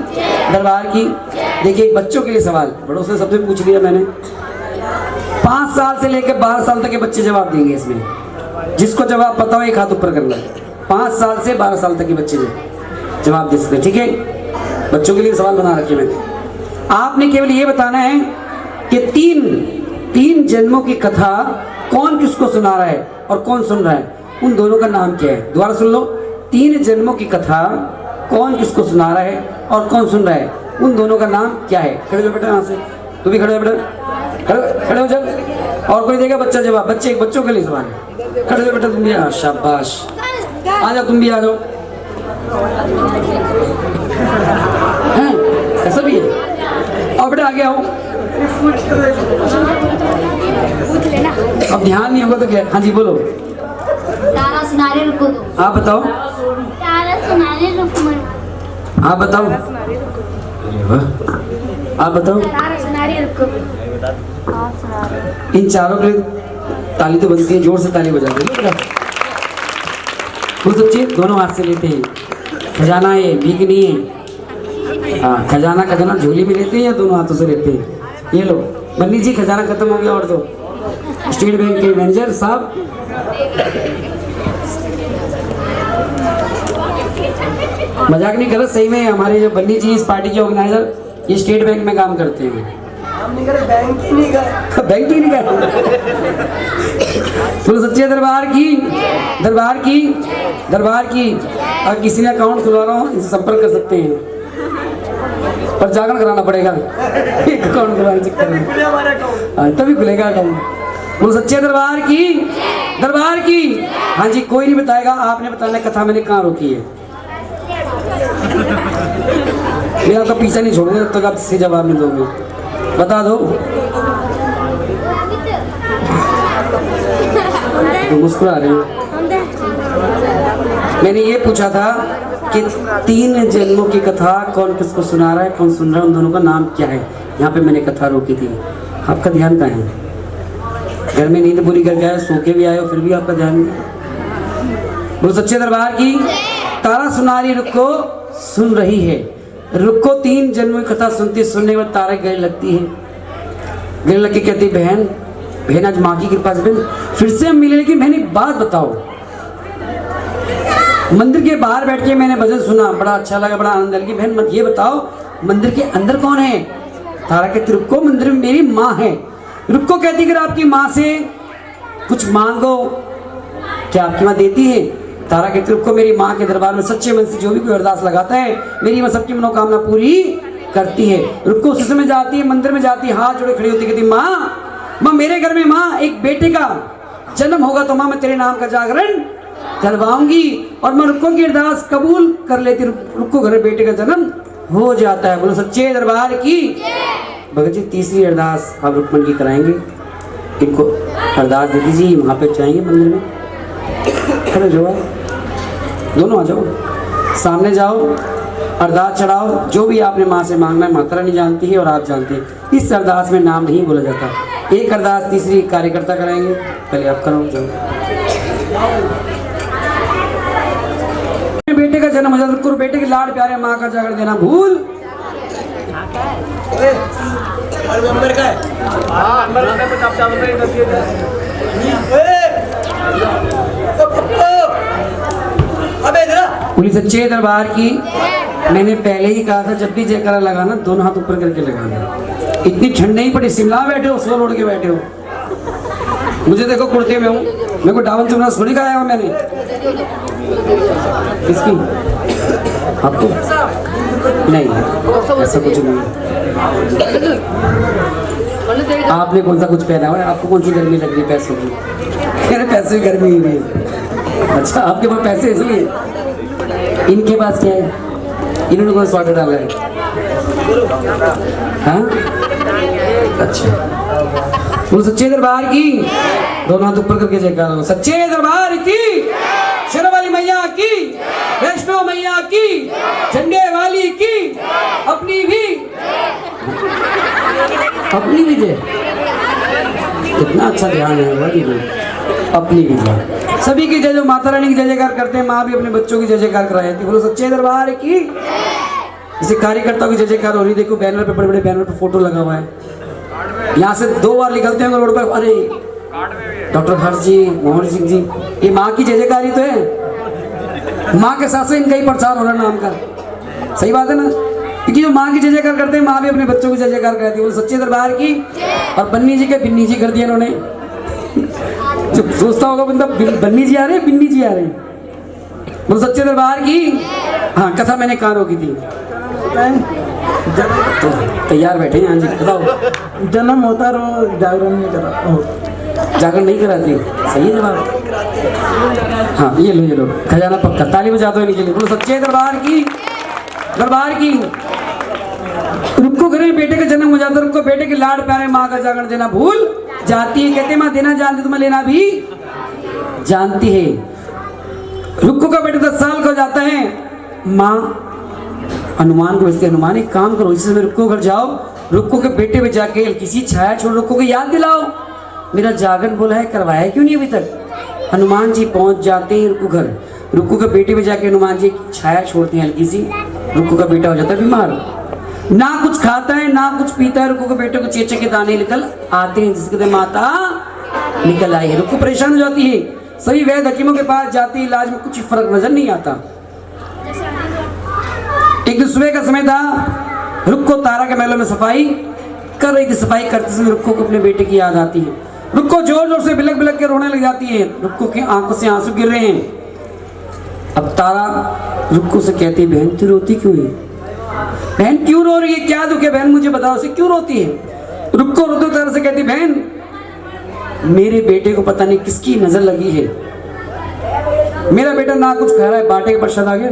दरबार की। देखिए बच्चों के लिए सवाल, बड़ों से सबसे पूछ लिया मैंने। 5 साल से लेकर 12 साल तक के बच्चे जवाब देंगे इसमें, जिसको जवाब पता हो एक हाथ ऊपर करना। 5 साल से 12 साल तक के बच्चे जवाब दे सकते हैं, ठीक है? बच्चों के लिए सवाल बना रखे मैंने। आपने केवल ये बताना है कि तीन जन्मों की कथा कौन किसको सुना रहा है और कौन सुन रहा है, उन दोनों का नाम क्या है? दोबारा सुन लो। 3 जन्मों की कथा कौन किसको सुना रहा है और कौन सुन रहा है, उन दोनों का नाम क्या है? खड़े हो बेटा, यहाँ से तू भी खड़े हो बेटा, खड़े हो जब। और कोई देगा बच्चा जवाब, बच्चों के लिए सवाल है। खड़े हो बेटा तुम भी, शाबाश, आ जाओ तुम भी आ जाओ। हैं ऐसा भी है? और बेटा आगे आओ। अब ध्यान नहीं होगा तो क्या? हाँ जी बोलो। तारा सुनारे रुको दो। आप बताओ। तारा सुनारे रुको। आप बताओ। अरे वाह, आप बताओ। तारा सुनारे रुको। इन चारों के लिए ताली तो बनती है, जोर से ताली बजा दो। वो सच्चे दोनों हाथ से लेते हैं, खजाना ये भीख नहीं है। हाँ खजाना झोली में लेते हैं या दोनों हाथों से लेते हैं? ये लो बन्नी जी, खजाना खत्म हो गया, और दो। स्टेट बैंक के मैनेजर साहब, मजाक नहीं कर रहा, सही में हमारे जो बन्नी जी इस पार्टी के ऑर्गेनाइजर, ये स्टेट बैंक में काम करते हैं। बैंक ही नहीं कर तो सच्चे दरबार की, दरबार की, दरबार की। अगर किसी ने अकाउंट खुलवा रहा हो इनसे संपर्क कर सकते हैं, पर जागरण कराना पड़ेगा एक अकाउंट खुलवाने चक्कर में, तभी खुलेगा अकाउंट। बोलो सच्चे दरबार की, दरबार की। हाँ जी, कोई नहीं बताएगा, आपने बताना कथा मैंने कहाँ रोकी है। मैं आपका पीछा नहीं छोड़ूंगा जब तक आप इससे जवाब नहीं दोगे। बता दो। तो मुस्कुरा रहे हो। मैंने ये पूछा था कि 3 जन्मों की कथा कौन किसको सुना रहा है, कौन सुन रहा है, उन दोनों का नाम क्या है। यहाँ पे मैंने कथा रोकी थी। आपका ध्यान कहाँ है? घर में नींद पूरी करके आए, सो के भी आए हो, फिर भी आपका ध्यान नहीं। बोलो सच्चे दरबार की। तारा सुनारी रुको सुन रही है, रुको 3 जन्मों की कथा सुनती, सुनने के बाद तारा गले लगती है। गले लग के कहती बहन आज माँ की कृपा से बहन फिर से हम मिले, लेकिन बहन एक बात बताओ। मंदिर के बाहर बैठ के मैंने भजन सुना, बड़ा अच्छा लगा, बड़ा आनंद लगी। बहन ये बताओ मंदिर के अंदर कौन है? तारा कहती रुको मंदिर में मेरी माँ है। रुको कहती अगर आपकी माँ से कुछ मांगो क्या आपकी माँ देती है? तारा कहती रुको मेरी माँ के दरबार में सच्चे मन से जो भी कोई अरदास लगाता है मेरी माँ सबकी मनोकामना पूरी करती है। रुको उस समय जाती है, मंदिर में जाती है, हाथ जोड़े खड़ी होती, कहती माँ मेरे घर में माँ एक बेटे का जन्म होगा तो माँ मैं तेरे नाम का जागरण करवाऊंगी। और मैं रुको की अरदास कबूल कर लेती। रुको घर बेटे का जन्म हो जाता है। बोलो सच्चे दरबार की। भगत जी तीसरी अरदास आप रुक्मणी की कराएंगे, इनको अरदास दे दीजिए, वहाँ पे जाएंगे मंदिर में। खड़े जाओ, दोनों आ जाओ, सामने जाओ, अरदास चढ़ाओ। जो भी आपने माँ से मांगना है माता रानी जानती है और आप जानते हैं। इस अरदास में नाम नहीं बोला जाता। एक अरदास तीसरी कार्यकर्ता कराएंगे, पहले आप करो। जाओ। बेटे का जन्म हो जाता है, बेटे के लाड प्यारे माँ का जागर देना भूल। पुलिस सच्चे दरबार की। मैंने पहले ही कहा था जब भी जयकारा लगाना दोनों हाथ ऊपर करके लगाना। इतनी ठंड नहीं पड़ी, शिमला बैठे हो, सोल ओढ़ के बैठे हो। मुझे देखो कुर्ते में हूँ, मेरे को डावन चुना थोड़ी खाया हुआ मैंने। किसकी? आपको? नहीं, ऐसा कुछ नहीं। आपने कौन सा कुछ पहना हुआ है? आपको कौन सी गर्मी लग रही है पैसों की? मेरे पैसे की गर्मी ही नहीं है। अच्छा, आपके पास पैसे इसलिए? इनके पास क्या है? इन्होंने कौन स्वागत डाला है? हाँ? अच्छा, बोलो सच्चे दरबार की। दोनों हाथ ऊपर करके जयकारा हो। सच्चे दरबार की, शेरों वाली मैया की, वैष्णो मैया की, झंडे वाली की, अपनी भी जय। कितना अच्छा ध्यान है वाली भी, अपनी भी जय। सभी की जय। जो माता रानी की जय जयकार करते हैं, माँ भी अपने बच्चों की जय जयकार कराई थी। बोलो सच्चे दरबार की। जैसे कार्यकर्ताओं की जय जयकार हो रही, देखो बैनर पे, बड़े बड़े बैनर पे फोटो लगा हुआ है। यहाँ से 2 बार निकलते हैं रोड पर, अरे डॉक्टर हर्ष जी, मोहन सिंह जी, ये माँ की जय जयकारी तो है। माँ के साथ से इनका ही प्रचार हो रहा है नाम का। सही बात है ना? क्योंकि जो माँ की जय जयकार करते हैं, माँ भी अपने बच्चों की जय जयकार करती है। बोलो सच्चे दरबार की। और बन्नी जी के बिन्नी जी कर दिया इन्होंने। जब सोचता होगा बंदा बन्नी जी आ रहे हैं, बिन्नी जी आ रहे हैं। बोलो सच्चे दरबार की। हाँ, कथा मैंने कहाँ रोकी थी? तो तैयार बैठे हैं। हाँ जी बताओ। जन्म होता रहो, जागरण नहीं करा। जागरण नहीं कराती, सही है जवाब। हाँ, ये लो खजाना पक्का। ताली बजा दो इनके लिए। बोलो सच्चे दरबार की। दरबार की। रुको घर में बेटे का जन्म हो जाता है, रुको बेटे के लाड प्यारे माँ का जागरण देना भूल जाती है। कहते माँ देना जानती, तुम्हें लेना भी जानती है। रुको का बेटा 10 साल का हो जाता है, माँ हनुमान को भेजते, हनुमान एक काम करो, इसी समय रुको घर जाओ, रुको के बेटे पे जाके किसी छाया छोड़ रुको को याद दिलाओ, मेरा जागरण बोला है करवाया क्यों नहीं अभी तक। हनुमान जी पहुंच जाते हैं रुको घर। रुको के बेटे पे जाके हनुमान जी छाया छोड़ते हैं हल्की सी। रुको का बेटा हो जाता है बीमार, ना कुछ खाता है ना कुछ पीता है। रुको के बेटे को चेचे के दाने निकल आते हैं, जिसके माता निकल आई है। रुको परेशान हो जाती है, सभी वैद्य हकीमों के पास जाती है, इलाज में कुछ फर्क नजर नहीं आता। एक दिन सुबह का समय था, रुको तारा के महलों में सफाई कर रही थी। सफाई करते समय रुको को अपने बेटे की याद आती है। रुको जोर जोर से बिलक बिलक के रोने लग जाती है। रुको की आंखों से आंसू गिर रहे हैं। अब तारा रुको से कहती है, बहन तू रोती क्यों है? बहन क्यों रो रही है? क्या दुख है बहन, मुझे बताओ से क्यों रोती है? रुको रोते तारा से कहती, बहन मेरे बेटे को पता नहीं किसकी नजर लगी है। मेरा बेटा ना कुछ खा रहा है, बाटे के प्रसाद आ गया।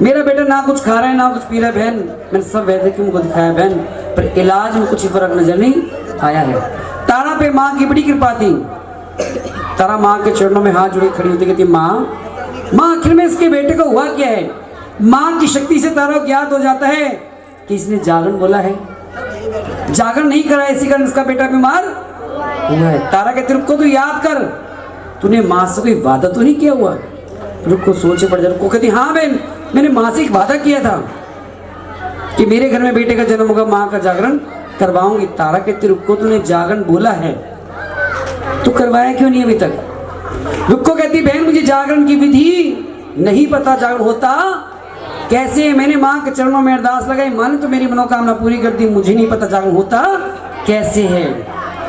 मेरा बेटा ना कुछ खा रहा है ना कुछ पी रहा है बहन, मैंने सब वैद्य की उनको दिखाया बहन, पर इलाज में कुछ फर्क नजर नहीं आया है। तारा पे माँ की बड़ी कृपा थी। तारा माँ के चरणों में हाथ जोड़े खड़ी होती, कहती माँ आखिर में इसके बेटे को हुआ क्या है? माँ की शक्ति से तारा को ज्ञात हो जाता है कि इसने जागरण बोला है, जागरण नहीं करा, इसी कारण इसका बेटा बीमार हुआ है। तारा कहती रुको तू याद कर, तूने माँ से कोई वादा तो नहीं किया हुआ? रुको सोचे पड़ जा। रुको कहती हाँ बहन मैंने माँ से एक वादा किया था कि मेरे घर में बेटे का जन्म होगा, माँ का जागरण करवाऊंगी। तारा कहती रुको तूने जागरण बोला है तो करवाया क्यों नहीं अभी तक? रुको कहती बहन मुझे जागरण की विधि नहीं पता, जागरण होता कैसे? मैंने माँ के चरणों में अरदास लगाई, माँ ने तो मेरी मनोकामना पूरी कर दी, मुझे नहीं पता जागरण होता कैसे है।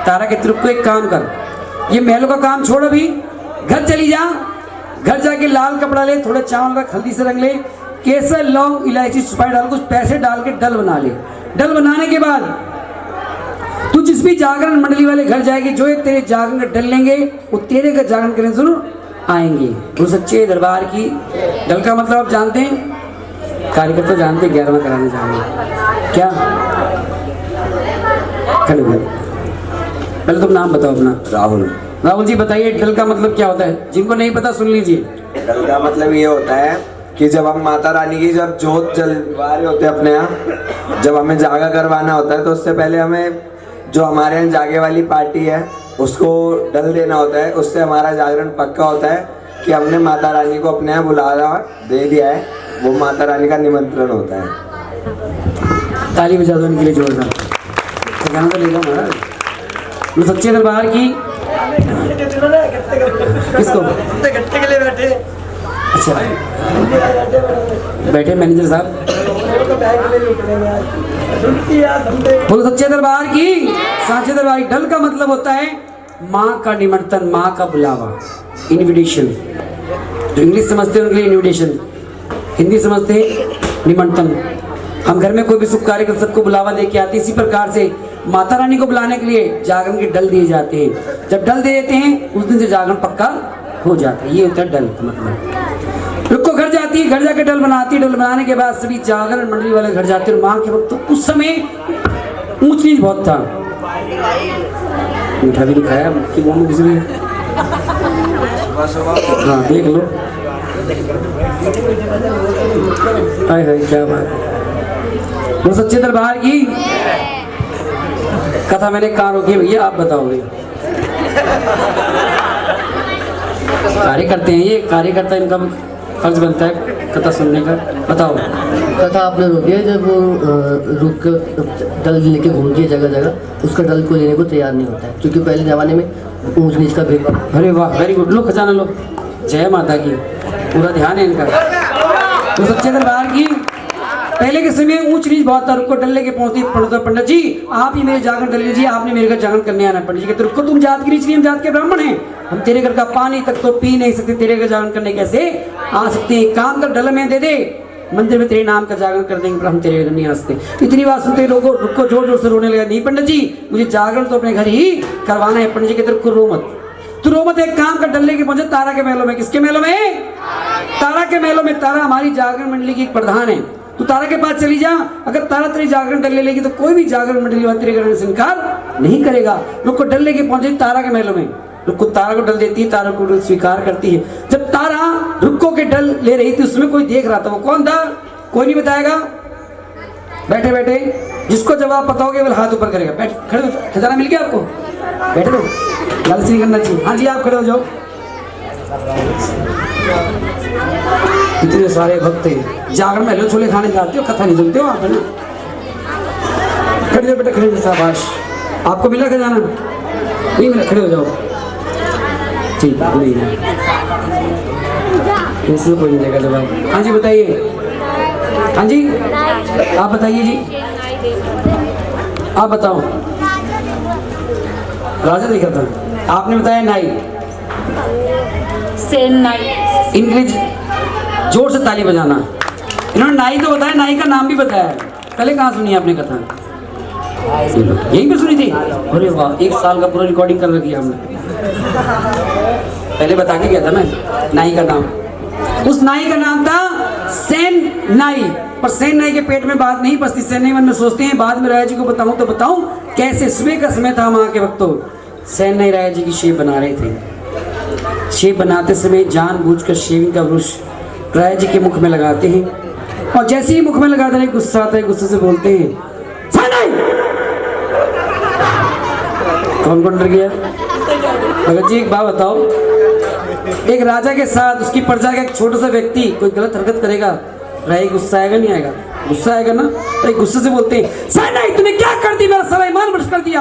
तारा कहती रुको एक काम कर, ये महलों का काम छोड़, अभी घर चली जा, घर जाके लाल कपड़ा ले, थोड़े चावल रख, हल्दी से रंग ले, केसर लौंग इलायची सुपारी डाल, कुछ पैसे डाल के डल बना ले। डल बनाने के बाद तू जिस भी जागरण मंडली वाले घर जाएगी, जो एक तेरे जागरण का डल लेंगे वो तेरे का जागरण करने जरूर आएंगे। वो सच्चे दरबार की। डल का मतलब आप जानते हैं, कार्यकर्ता जानते 11वां कराने जाएंगे क्या? खड़े हुए। पहले तुम नाम बताओ अपना। राहुल। राहुल जी बताइए डल का मतलब क्या होता है? जिनको नहीं पता सुन लीजिए। डल का मतलब ये होता है कि जब हम माता रानी की जब जोत जलवा रहे होते हैं अपने यहाँ, जब हमें जागा करवाना होता है तो उससे पहले हमें जो हमारे यहाँ जागे वाली पार्टी है उसको डल देना होता है। उससे हमारा जागरण पक्का होता है कि हमने माता रानी को अपने यहाँ बुलावा दे दिया है। वो माता रानी का निमंत्रण होता है। ताली बजा दो उनके लिए जोरदार। गाना तो ले लो महाराज। वो सच्चे दरबार की किसको? गट्टे के लिए बैठे। अच्छा बैठे मैनेजर साहब। बोलो सच्चे दरबार की, साचे दरबार की। डल का मतलब होता है माँ का निमंत्रण, माँ का बुलावा, इनविटेशन। जो इंग्लिश समझते हैं उनके लिए इनविटेशन, हिंदी समझते हैं निमंत्रण। हम घर में कोई भी शुभ कार्य कर सबको बुलावा दे के आते हैं। इसी प्रकार से माता रानी को बुलाने के लिए जागरण के डल दिए जाते हैं। जब डल दे देते हैं उस दिन से जागरण पक्का हो जाता है। ये होता है डल का मतलब। रुको घर जाती है, घर जाके डल बनाती है। डल बनाने के बाद सभी जागरण मंडली वाले घर जाते हैं। माँ के वक्त तो उस समय ऊंच नीच बहुत था। मीठा भी नहीं खाया कि मुंह में घुस रही है। हाँ देख लो। हाय हाय क्या बात है। वो सच्चे दरबार की कथा मैंने कहाँ रोकी है भैया? आप बताओगे। कार्य करते हैं ये, कार्यकर्ता इनका फर्ज बनता है कथा सुनने का। बताओ। कथा आपने रोकी है जब वो रुक कर डल लेके घूमती है जगह जगह, उसका डल को लेने को तैयार नहीं होता है क्योंकि पहले ज़माने में ऊंच नीच का भेदभाव। अरे वाह वेरी गुड। लो खजाना लो। जय माता की, पूरा ध्यान है इनका। तो सच्चे दरबार की पहले के समय ऊंच नीच बहुत था। रुको डल्ले के पहुंचती पंडित जी आप ही मेरे जागरण डल लीजिए, आपने मेरे घर जागरण करने आना। पंडित जी कहते रुको तुम जात की नीच नहीं, हम जात के ब्राह्मण हैं, हम तेरे घर का पानी तक तो पी नहीं सकते, तेरे घर जागरण करने कैसे आ सकते हैं? काम कर डल में दे दे, मंदिर में तेरे नाम का जागरण कर देंगे, पर हम तेरे घर नहीं आ सकते। इतनी बात सुनते लोगों रुको जोर जोर से रोने लगा। नहीं पंडित जी मुझे जागरण तो अपने घर ही करवाना है। पंडित जी कहते रुको रो मत, तू रो मत। एक काम कर डल्ले के पहुंचे तारा के महलों में। किसके महलों में? तारा के महलों में। तारा हमारी जागरण मंडली की एक प्रधान है। तू तारा के पास चली जा। अगर तारा तेरी जागरण डल लेगी तो कोई भी जागरण मंडली वाला तेरे करने से इनकार नहीं करेगा। रुको डल लेके पहुंचे तारा के महलों में। रुको तारा को डल देती है, तारा को डल स्वीकार करती है। जब तारा रुको के डल ले रही थी उसमें कोई देख रहा था। वो कौन था? कोई नहीं बताएगा। बैठे बैठे जिसको जवाब पता होगा वो हाथ ऊपर करेगा। बैठ खड़े हो। खजाना मिल गया आपको? बैठे रहो, लालच नहीं करना चाहिए। हाँ जी आप खड़े हो जाओ। इतने सारे भक्त हैं जागरण में हलवे छोले खाने जाते हो, कथा नहीं सुनते हो आप, है ना? खड़े हो बेटा, खड़े हो। शाबाश। आपको मिला खजाना? नहीं मिला, खड़े हो जाओ। ठीक नहीं है, इसमें कोई नहीं देगा जवाब। हाँ जी बताइए। हाँ जी आप बताइए जी, आप बताओ। राजा देखा था, आपने बताया नाई। सेन नाई। इंग्लिश जोर से ताली बजाना। इन्होंने नाई तो बताया, नाई का नाम भी बताया। पहले कहाँ सुनी आपने कथा? यहीं पे सुनी थी? अरे वाह, 1 साल का पूरा रिकॉर्डिंग कर रखी है हमने। पहले बता के गया था मैं नाई का नाम। उस नाई का नाम था सेन नाई। पर सेन नाई के पेट में बात नहीं बसती। सेन नाई मन में सोचते हैं बाद में राजा जी को बताऊं तो बताऊं कैसे। सुबह का समय था वहां के वक्तों। सेन नाई राजा जी की शेप बना रहे थे। शेप बनाते समय जानबूझकर शेविंग का ब्रश राजा जी के मुख में लगाते हैं और जैसे ही मुख में लगाते हैं गुस्सा आता है। गुस्से से बोलते हैं सेन नाई। कौन कौन डर गया? भगत जी एक बात बताओ, एक राजा के साथ उसकी प्रजा का एक छोटा सा व्यक्ति कोई गलत हरकत करेगा, राजा गुस्सा आएगा नहीं आएगा? गुस्सा आएगा ना। तो गुस्से से बोलते हैं सेन नाई तूने क्या कर दी, मेरा सारा ईमान भ्रष्ट कर दिया।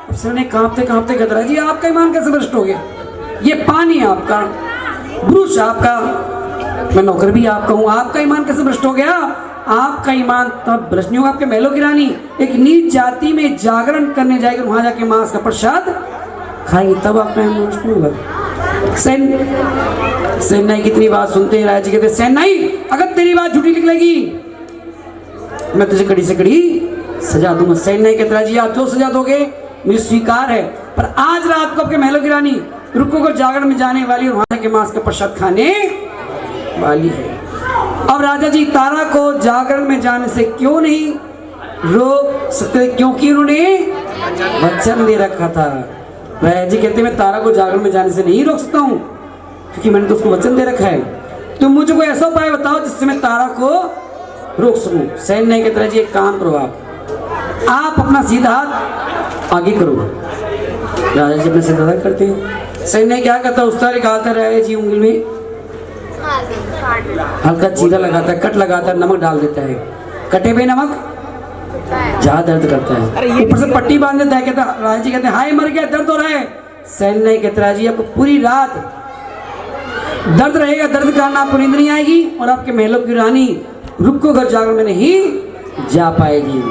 अब सेन नाई कांपते कांपते कहता है जी आपका ईमान कैसे भ्रष्ट हो गया? ये पानी आपका, ब्रुश आपका, मैं नौकर भी आपका हूँ, आपका ईमान कैसे भ्रष्ट हो गया? आपका ईमान तब भ्रष्ट नहीं होगा। आपके महलों की रानी एक नीच जाति में जागरण करने जाएगी, वहां जाके मांस का प्रसाद खाएंगे, तब आपका ईमान भ्रष्ट नहीं होगा। सेन नाई कितनी बात सुनते हैं। राजा जी कहते सेन नाई अगर तेरी बात झूठी निकलेगी मैं तुझे कड़ी से कड़ी सजा दूंगा। सेन नाई कहते राजा जी आप जो सजा दोगे मुझे स्वीकार है, पर आज रात को आपके महलों की रानी रुको को जागरण में जाने वाली और वहां के मांस का प्रसाद खाने वाली है। अब राजा जी तारा को जागरण में जाने से क्यों नहीं रोक सकते, क्योंकि उन्होंने वचन दे रखा था। राजा जी कहते मैं तारा को जागरण में जाने से नहीं रोक सकता हूँ, क्योंकि मैंने तो उसको वचन दे रखा है। तुम मुझे कोई ऐसा उपाय बताओ जिससे मैं तारा को रोक सकूं। सैन नहीं कहते जी एक काम करो, आप अपना सीधा हाथ आगे करो। राजा जी अपना सीधा हाथ करते हैं। सैन ने क्या करता, उस तरह निकालता राजा जी उंगली में हल्का चीरा लगाता है, कट लगाता है, नमक डाल देता है। कटे पे नमक ज्यादा दर्द करता है, ऊपर से पट्टी बांध देता है। कहता राजा जी कहते हैं हाय मर गया, दर्द हो रहा है। सैन नहीं कहते राजा जी आपको पूरी रात दर्द रहेगा, दर्द के कारण आपको नींद नहीं आएगी और आपके महलों की रानी रुको घर जागरण में नहीं जा पाएगी।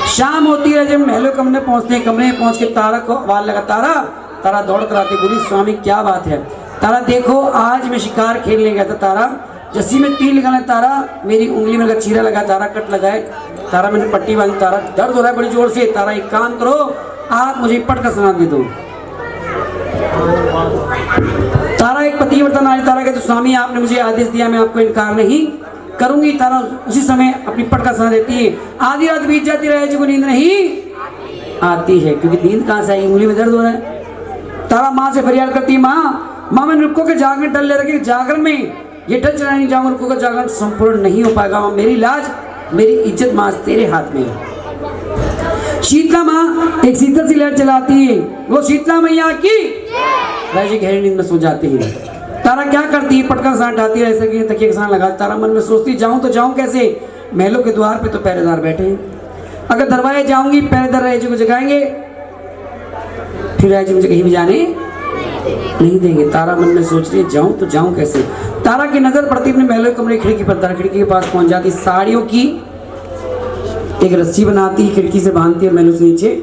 शाम होती है, जब महलों कमरे पहुंचते हैं, कमरे में पहुंच के तारा को आवाज लगा, तारा। तारा दौड़ कर आती, बोली स्वामी क्या बात है। तारा देखो आज मैं शिकार खेलने गया था तारा, जैसी में तीर लगाने तारा मेरी उंगली में लगा चीरा लगा, तारा कट लगाए, तारा मैंने पट्टी बांधी, तारा दर्द हो रहा है बड़ी जोर से। तारा एक काम करो, आप मुझे पट का स्नान दे दो। तारा एक पतिव्रता नारी, तारा कहते स्वामी आपने मुझे आदेश दिया, मैं आपको इनकार नहीं करूंगी। तारा उसी समय अपनी पट का स्नान देती है। आधी रात बीत जाती रहे जी को नींद नहीं आती है, क्योंकि नींद कहाँ से आई, उंगली में दर्द हो रहा है। तारा माँ से फरियाद करती है, माँ मैं रुको के जागरण डल ले रखी, जागरण में ये डल चला नहीं जाऊंगा, रुको का जागरण संपूर्ण नहीं हो पाएगा। मेरी लाज मेरी इज्जत माँ तेरे हाथ में है। शीतला माँ एक शीतल सी लहर चलाती है, वो शीतला मैया की राजा जी गहरी नींद में सो जाते हैं। तारा क्या करती है, पटका साथ डालती है, ऐसे कि तकिए के साथ लगा। तारा मन में सोचती जाऊं तो जाऊं कैसे, महलों के द्वार पे तो पहरेदार बैठे हैं, अगर दरवाजे जाऊंगी पहरेदार राजा जी को जगाएंगे, फिर राजा जी मुझे कहीं भी जाने नहीं देंगे। तारा मन में सोच रही है जाऊं तो जाऊं कैसे। तारा की नजर पड़ती अपने महलों कमरे खिड़की पर, तारा खिड़की के पास पहुंच जाती, साड़ियों की एक रस्सी बनाती, खिड़की से बांधती है, महलों से नीचे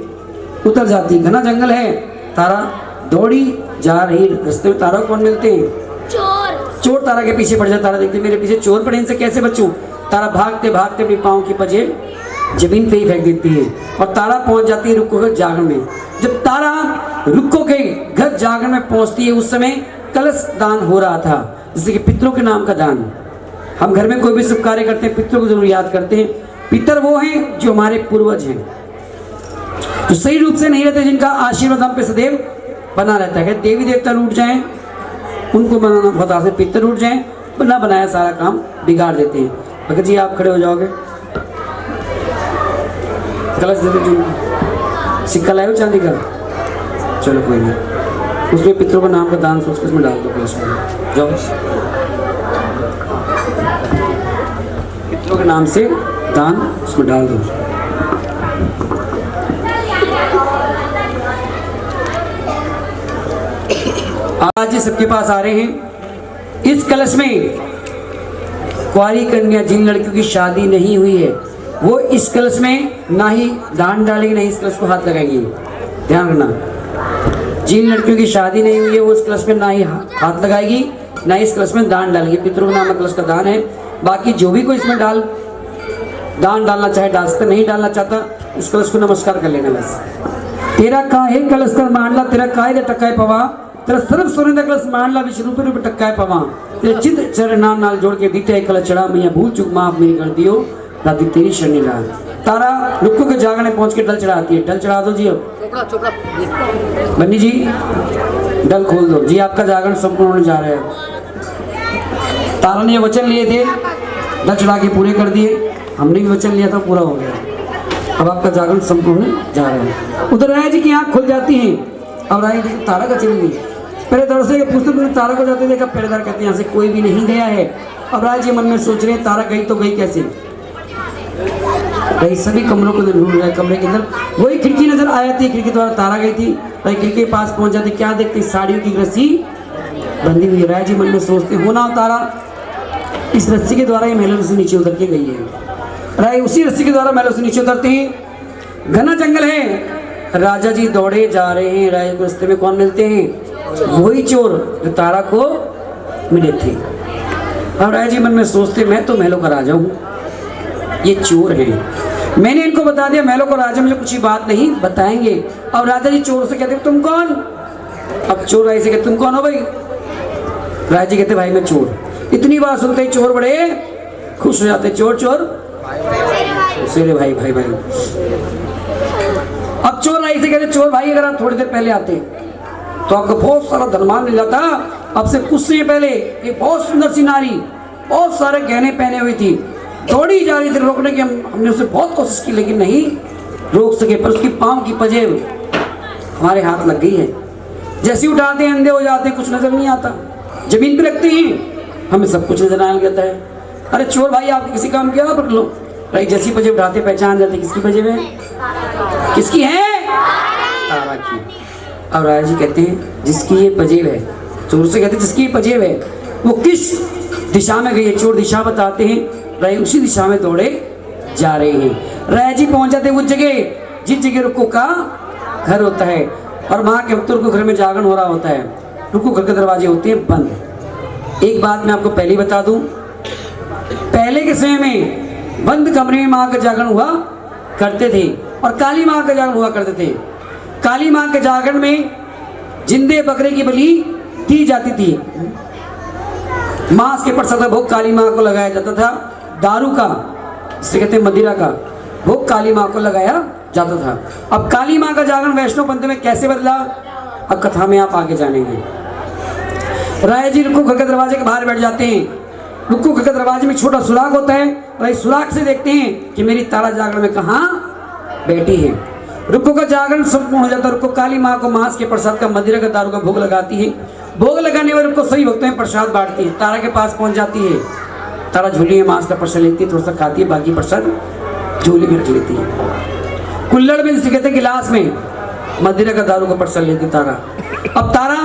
उतर जाती। घना जंगल है, तारा दौड़ी जा रही, रास्ते में तारा कौन मिलते हैं, चोर तारा के पीछे पड़ जाता। तारा देखते मेरे पीछे चोर पड़े, इनसे कैसे बचूं। तारा भागते भागते अपनी पाँव की पजे जमीन पे ही फेंक देती है और तारा पहुंच जाती है रुक्को के जागरण में। जब तारा रुक्को के घर जागरण में पहुंचती है, उस समय कलश दान हो रहा था, जैसे कि पितरों के नाम का दान। हम घर में कोई भी शुभ कार्य करते हैं, पितरों को जरूर याद करते हैं। पितर वो हैं जो हमारे पूर्वज हैं, जो सही रूप से नहीं रहते, जिनका आशीर्वाद हम पे सदैव बना रहता है। देवी देवता लूट जाएं उनको बनाना बहुत आसान, पितर लूट जाएं बना बनाया सारा काम बिगाड़ देते हैं। भगत जी आप खड़े हो जाओगे, कलश दे दो, सिक्का लाए हो चांदी का, चलो कोई नहीं, उसमें पितरों का नाम का दान सोच के उसमें डाल दो कलश में, जाओ पितरों के नाम से दान उसमें डाल दो। आज ये सबके पास आ रहे हैं। इस कलश में कुंवारी कन्या जिन लड़कियों की शादी नहीं हुई है, वो इस कलश में ना ही दान डालेंगे, ना ही इस कलश को हाथ लगाएंगे। ध्यान रखना, जिन लड़कियों की शादी नहीं हुई है वो इस कलश में ना ही हाथ लगाएगी, ना ही इस कलश में दान डालेंगे। पितरों के नाम का कलश का दान है। बाकी जो भी कोई इसमें दान डालना चाहे डाल सकता, नहीं डालना चाहता उस कलश को नमस्कार कर लेना बस। तेरा काहे कलश कर मांडला, तेरा काहे टक्काए पवा, तेरा सर्व सोने का कलश मांडला विश्व रूप रूप टक्काए पवा, तेरे चित चरण नाल जोड़ के दीते कलश चढ़ा, मैया भूल चुक माफ मेरी कर दियो, दादी तेरी शरणी ला। तारा रुक्को के जागरण पहुंच के डल चढ़ाती है। डल चढ़ा दो जी, अब बन्नी जी डल खोल दो जी, आपका जागरण संपूर्ण होने जा रहा है। तारा ने वचन लिए थे, डल चढ़ा के पूरे कर दिए, हमने भी वचन लिया था, पूरा हो गया। अब आपका जागरण संपूर्ण जा रहा है। उधर राय जी की आंख खुल जाती है। अब राय जी तारा का चली गई, पहले दरवाजे के पुस्तक में तारा को जाते देखा, पहरेदार कहते हैं यहाँ से कोई भी नहीं गया है। अब राय जी मन में सोच रहे हैं तारा गई तो गई कैसे, भाई सभी कमरों को ढूंढ रहे, कमरे के अंदर वही खिड़की नजर आ जाती है, खिड़की द्वारा तारा गई थी। भाई खिड़की के पास पहुंच जाती, क्या देखती, साड़ियों की रस्सी बंधी हुई है। राय जी मन में सोचते होना तारा इस रस्सी के द्वारा ये महलों से नीचे उतर के गई है। राय उसी रस्सी के द्वारा महलों से नीचे उतरते हैं। घना जंगल है, राजा जी दौड़े जा रहे हैं। राय को रास्ते में कौन मिलते हैं, वही चोर जो तारा को मिले थे। अब राय जी मन में सोचते मैं तो महलों का राजा हूँ, ये चोर हैं, मैंने इनको बता दिया महलों को राजा मुझे कुछ ही बात नहीं बताएंगे। अब राजा जी चोर से कहते तुम कौन, अब चोर राय से कहते तुम कौन हो भाई। राय जी कहते भाई मैं चोर। इतनी बात सुनते ही चोर बड़े खुश हो जाते चोर चोर शेरे भाई भाई भाई। अब चोर राय से कहते चोर भाई अगर आप थोड़ी देर पहले आते तो आपको बहुत सारा धनमान मिल जाता। अब से कुछ समय पहले एक बहुत सुंदर सी नारी बहुत सारे गहने पहने हुई थी, दौड़ी जा रही थी रोकने की। हमने उसे बहुत कोशिश की लेकिन नहीं रोक सके, पर उसकी पाँव की पजेब हमारे हाथ लग गई है। जैसे उठाते हैं अंधे हो जाते हैं, कुछ नजर नहीं आता। जमीन पे रखते हैं हमें सब कुछ नजर आने लगता है। अरे चोर भाई आपने किसी काम किया पकड़ लो। भाई जैसी पजेब उठाते पहचान जाते किसकी पजेब है, किसकी है, तारा की। अब राजा जी कहते हैं जिसकी ये पजेब है, चोर से कहते हैं जिसकी ये पजेब है वो किस दिशा में गई है। चोर दिशा बताते हैं, राय उसी दिशा में दौड़े जा रहे हैं। राय जी पहुंच जाते हैं उस जगह जिस जगह रुक्को का घर होता है और वहाँ के भक्तों को घर में जागरण हो रहा होता है। रुक्को घर के दरवाजे होते हैं बंद। एक बात मैं आपको पहले बता दूं, पहले के समय में बंद कमरे में माँ का जागरण हुआ करते थे और काली माँ का जागरण हुआ करते थे। काली माँ के जागरण में जिंदे बकरे की बलि दी जाती थी, मांस के प्रसाद का भोग काली माँ को लगाया जाता था, दारू का जिसे कहते हैं मदिरा का भोग काली माँ को लगाया जाता था। अब काली माँ का जागरण वैष्णव पंथ में कैसे बदला, अब कथा में आप आगे जानेंगे। राय जी रुक्को घर के दरवाजे के बाहर बैठ जाते हैं। रुक्को घर के दरवाजे में छोटा सुराख होता है, राय सुराख से देखते हैं कि मेरी तारा जागरण में कहाँ बैठी है। रुक्को का जागरण संपूर्ण हो जाता है। रुक्को काली माँ को मांस के प्रसाद का मदिरा का दारू का भोग लगाती है। भोग लगाने वाले रुक्को सभी भक्तों में प्रसाद बांटती है। तारा के पास पहुंच जाती है, तारा झोली में मांस का प्रसाद लेती है, थोड़ा सा खाती है, बाकी प्रसाद झोली में रख लेती है। कुल्लड़ में जिसे कहते हैं गिलास में मदिरा का दारू का प्रसाद लेती है तारा। अब तारा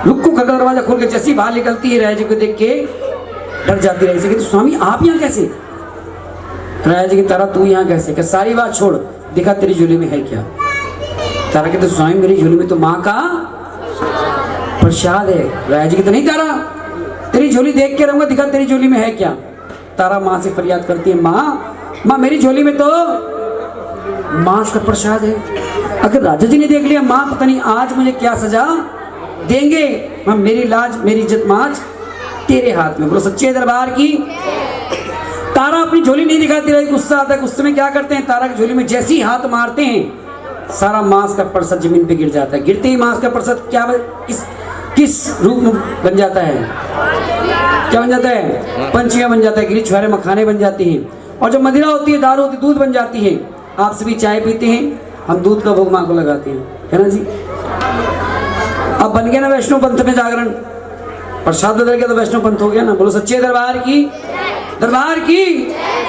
रुक्को का दरवाजा खोल के जैसी बाहर निकलती है, राय जी को देख के डर जाती है। कहती स्वामी आप यहाँ कैसे। राय जी की तारा तू यहाँ कैसे, क्या सारी बात छोड़, दिखा तेरी झोली में है क्या। तारा कहते स्वामी मेरी झोली में तो माँ का प्रसाद है। राय जी की तो नहीं तारा, तेरी झोली देख के रहूंगा, दिखा तेरी झोली में है क्या। तारा माँ से फरियाद करती है, माँ मेरी झोली में तो मांस का प्रसाद है। अगर राजा जी ने देख लिया माँ पता नहीं आज मुझे क्या सजा देंगे। माँ मेरी लाज मेरी इज्जत माज तेरे हाथ में। बोलो सच्चे दरबार की। तारा अपनी झोली नहीं दिखाती रही, गुस्सा आता है। गुस्से में क्या करते हैं, तारा की झोली में जैसे ही हाथ मारते हैं सारा मांस का प्रसाद जमीन पे गिर जाता है। गिरते ही मांस का प्रसाद क्या किस रूप में बन जाता है, क्या बन जाता है, पंछियां बन जाता है, गिरी छुहारे मखाने बन जाती हैं। और जब मदिरा होती है, दारू होती है, दूध बन जाती है। आप सभी चाय पीते हैं, हम दूध का भोग माँ को लगाते हैं, है ना जी। अब बन गया ना वैष्णव पंथ में जागरण, प्रसाद बदल गया तो वैष्णव पंथ हो गया ना। बोलो सच्चे दरबार की, दरबार की,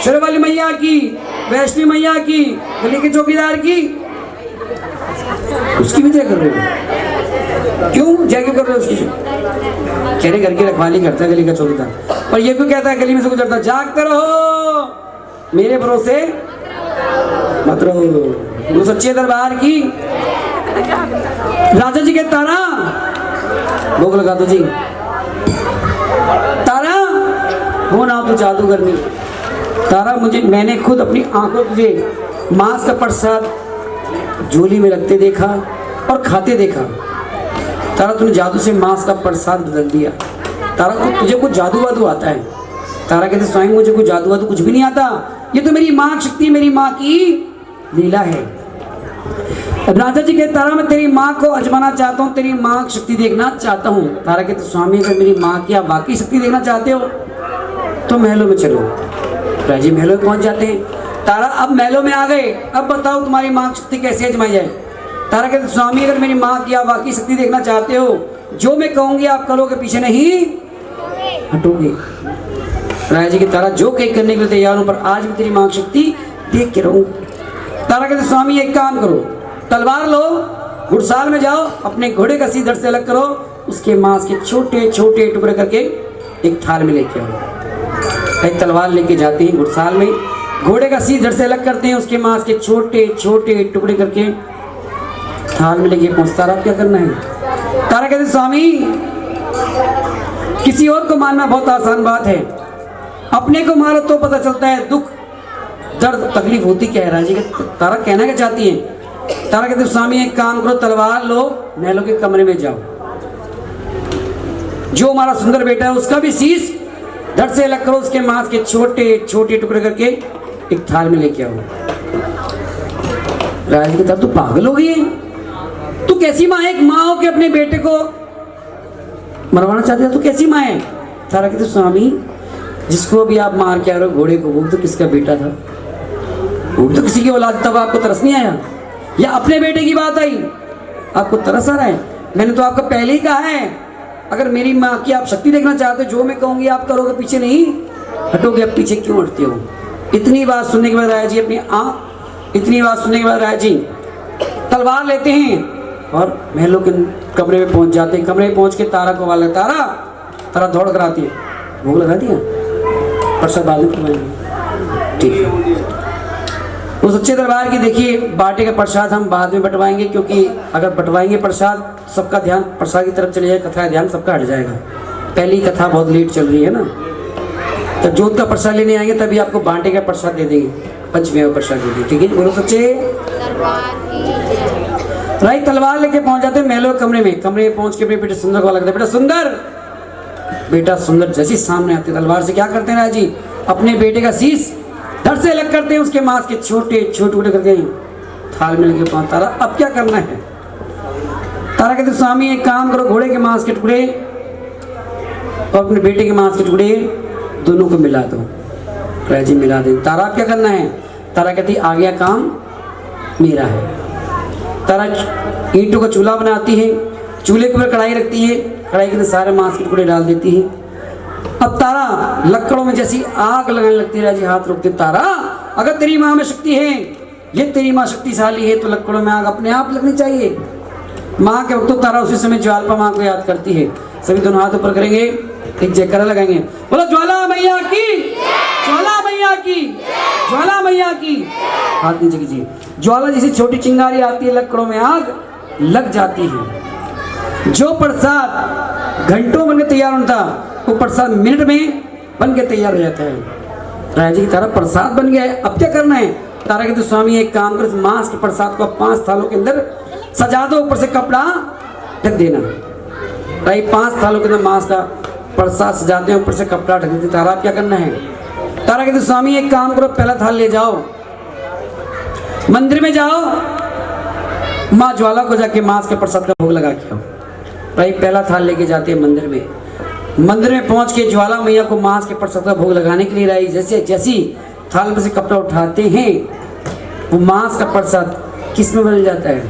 शेर वाली मैया की, वैष्णवी मैया की, गली के चौकीदार की। उसकी भी जय कर रहे हो, क्यों जय क्यों कर रहे हो उसकी। कह रहे घर की रखवाली करता है गली का चौकीदार, और ये क्यों कहता है गली में से गुजरता जागते रहो मेरे भरोसे मत रहो। बोलो सच्चे दरबार की। राजा जी के तारा भोग लगा दो जी। तारा हो ना तो जादूगरनी। तारा मुझे मैंने खुद अपनी आंखों तुझे मांस का प्रसाद झोली में रखते देखा और खाते देखा। तारा तूने जादू से मांस का प्रसाद बदल दिया। तारा को तुझे कुछ जादू वादू आता है। तारा कहते स्वयं मुझे कुछ जादू वादू कुछ भी नहीं आता, ये तो मेरी माँ की शक्ति, मेरी माँ की लीला है। राजा जी कहते तारा मैं तेरी माँ को आजमाना चाहता हूँ, तेरी माँ की शक्ति देखना चाहता हूँ। तारा कहते स्वामी अगर मेरी माँ की आप वाकई शक्ति देखना चाहते हो तो महलों में चलो। राजा जी महलों में पहुंच जाते हैं। तारा अब महलों में आ गए, अब बताओ तुम्हारी माँ की शक्ति कैसे आजमाई जाए। तारा कहते स्वामी अगर मेरी माँ की आप वाकई शक्ति देखना चाहते हो, जो मैं कहूँगी आप करोगे, पीछे नहीं हटोगे। राजा जी की तारा जो कहीं करने के लिए तैयार हूँ, पर आज भी तेरी माँ की शक्ति देख के रहूँ। तारा कहते स्वामी एक काम करो, तलवार लो, घुड़साल में जाओ, अपने घोड़े का सीधड़ से अलग करो, उसके मांस के छोटे छोटे टुकड़े करके एक थाल में लेके आओ। एक तलवार लेके जाते हैं घुड़साल में, घोड़े का सीधड़ से अलग करते हैं, उसके मांस के छोटे छोटे टुकड़े करके थाल में लेके पहुंचता। तारा क्या करना है। तारा कहते स्वामी किसी और को मारना बहुत आसान बात है, अपने को मारो तो पता चलता है दुख दर्द तकलीफ होती क्या है। राजी का तारा कहना क्या चाहती है। तारा कहते स्वामी एक काम करो, तलवार लो, महलों के कमरे में जाओ, जो हमारा सुंदर बेटा है उसका भी शीश धड़ से अलग करो, उसके मांस के छोटे छोटे टुकड़े करके एक थाल में लेके आओ। राजा जी कहता तू पागल हो गई है, तू कैसी माँ है? एक माँ हो के अपने बेटे को मरवाना चाहती है, तू कैसी माँ है? तारा कहते स्वामी जिसको अभी आप मार के आ रहे हो घोड़े को, वो तो किसका बेटा था, वो तो किसी की औलाद, तब आपको तरस नहीं आया? या अपने बेटे की बात आई आपको तरस आ रहा है? मैंने तो आपको पहले ही कहा है अगर मेरी माँ की आप शक्ति देखना चाहते हो, जो मैं कहूंगी आप करोगे, पीछे नहीं हटोगे। अब पीछे क्यों हटते हो? इतनी बात सुनने के बाद राजा जी इतनी बात सुनने के बाद राजा जी तलवार लेते हैं और महलों के कमरे में पहुंच जाते हैं। कमरे में पहुंच के तारा को वाला तारा दौड़ कर आती है, भोग लगा दिया, प्रसाद बाद में करवाएंगे, ठीक है। उस सच्चे दरबार की देखिए बाटे का प्रसाद हम बाद में बंटवाएंगे, क्योंकि अगर बंटवाएंगे प्रसाद सबका ध्यान प्रसाद की तरफ चले जाएगा, कथा का ध्यान सबका हट जाएगा। पहली कथा बहुत लेट चल रही है ना, तो जोत का प्रसाद लेने आएंगे तभी आपको बाटे का प्रसाद दे देंगे, पंचमेवा प्रसाद दे देंगे, ठीक है? बोलो सच्चे राई। तलवार लेके पहुंच जाते हैं महलों कमरे में पहुंच के बेटा सुंदर को लगता है, बेटा सुंदर जैसी सामने आते तलवार से क्या करते हैं राजा जी? अपने बेटे का शीश धड़ से अलग करते हैं, उसके मांस के छोटे छोटे टुकड़े करते हैं, थाल में लेके पहुंच। तारा अब क्या करना है? तारा कहते स्वामी एक काम करो, घोड़े के मांस के टुकड़े और अपने बेटे के मांस के टुकड़े दोनों को मिला दो। राजा जी मिला दे। तारा अब क्या करना है? तारा कहती आ गया काम मेरा है। तारा ईंटों का चूल्हा बनाती है, चूल्हे के ऊपर कढ़ाई रखती है, कढ़ाई के अंदर सारे मांस के टुकड़े डाल देती है। अब तारा लकड़ों में जैसी आग लगाने लगती है, राजा जी हाथ रोकते, तारा अगर तेरी माँ में शक्ति है, ये तेरी माँ शक्तिशाली है, तो लकड़ों में आग अपने आप लगनी चाहिए। माँ के वक्त तो तारा उसी समय ज्वाला माँ को याद करती है। सभी दोनों हाथ ऊपर करेंगे, एक जयकारा लगाएंगे, बोलो ज्वाला मैया की, ज्वाला मैया की, ज्वाला मैया की। हाथ नीचे कीजिए। ज्वाला जैसी छोटी चिंगारी आती है, लकड़ों में आग लग जाती है। जो प्रसाद घंटों बनकर तैयार होता वो प्रसाद मिनट में बन के तैयार हो जाता है। राजा जी की तारा प्रसाद बन गया है, अब क्या करना है? तारा कहते स्वामी एक काम कर, मांस के प्रसाद को 5 थालों के अंदर सजा दो, ऊपर से कपड़ा ढक देना। भाई 5 थालों के अंदर मांस का प्रसाद सजाते हैं, ऊपर से कपड़ा ढक देते। तारा क्या करना है? तारा कहते स्वामी एक काम करो, पहला थाल ले जाओ, मंदिर में जाओ, माँ ज्वाला को जाके मांस के प्रसाद का भोग लगा के आओ। भाई पहला थाल लेके जाते हैं मंदिर में। मंदिर में पहुंच के ज्वाला मैया को मांस के प्रसाद का भोग लगाने के लिए राई जैसी थाल में से कपड़ा उठाते हैं, वो मांस का प्रसाद किस में बदल जाता है?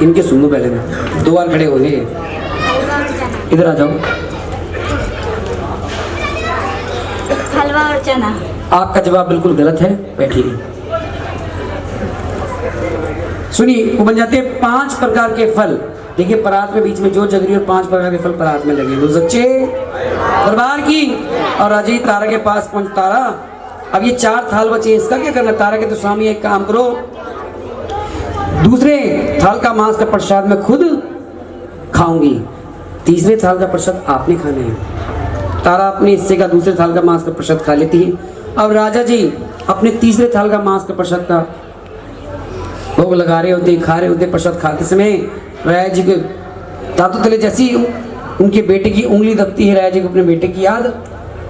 इनके सुनो पहले में 2 बार खड़े हो गए, इधर आ जाओ। हलवा और चना। आपका जवाब बिल्कुल गलत है, बैठिए। सुनिए, वो बन जाते हैं 5 प्रकार के फल। देखिए परात में बीच में जो जगरी और 5 प्रकार के फल परात में लगे। वो सच्चे दरबार की और राजा जी तारा के पास पहुंच। तारा अब ये 4 थाल बचे, इसका क्या करना? तारा के तो स्वामी एक काम करो, दूसरे थाल का मांस का प्रसाद मैं खुद खाऊंगी, तीसरे थाल का प्रसाद आपने खाना है। तारा अपने हिस्से का दूसरे थाल का मांस का प्रसाद खा लेती है। अब राजा जी अपने तीसरे थाल का मांस का प्रसाद का भोग लगा रहे होते, खा रहे होते। प्रसाद खाते समय राजा जी के दांतों तले जैसी उनके बेटे की उंगली दबती है, राजा जी को अपने बेटे की याद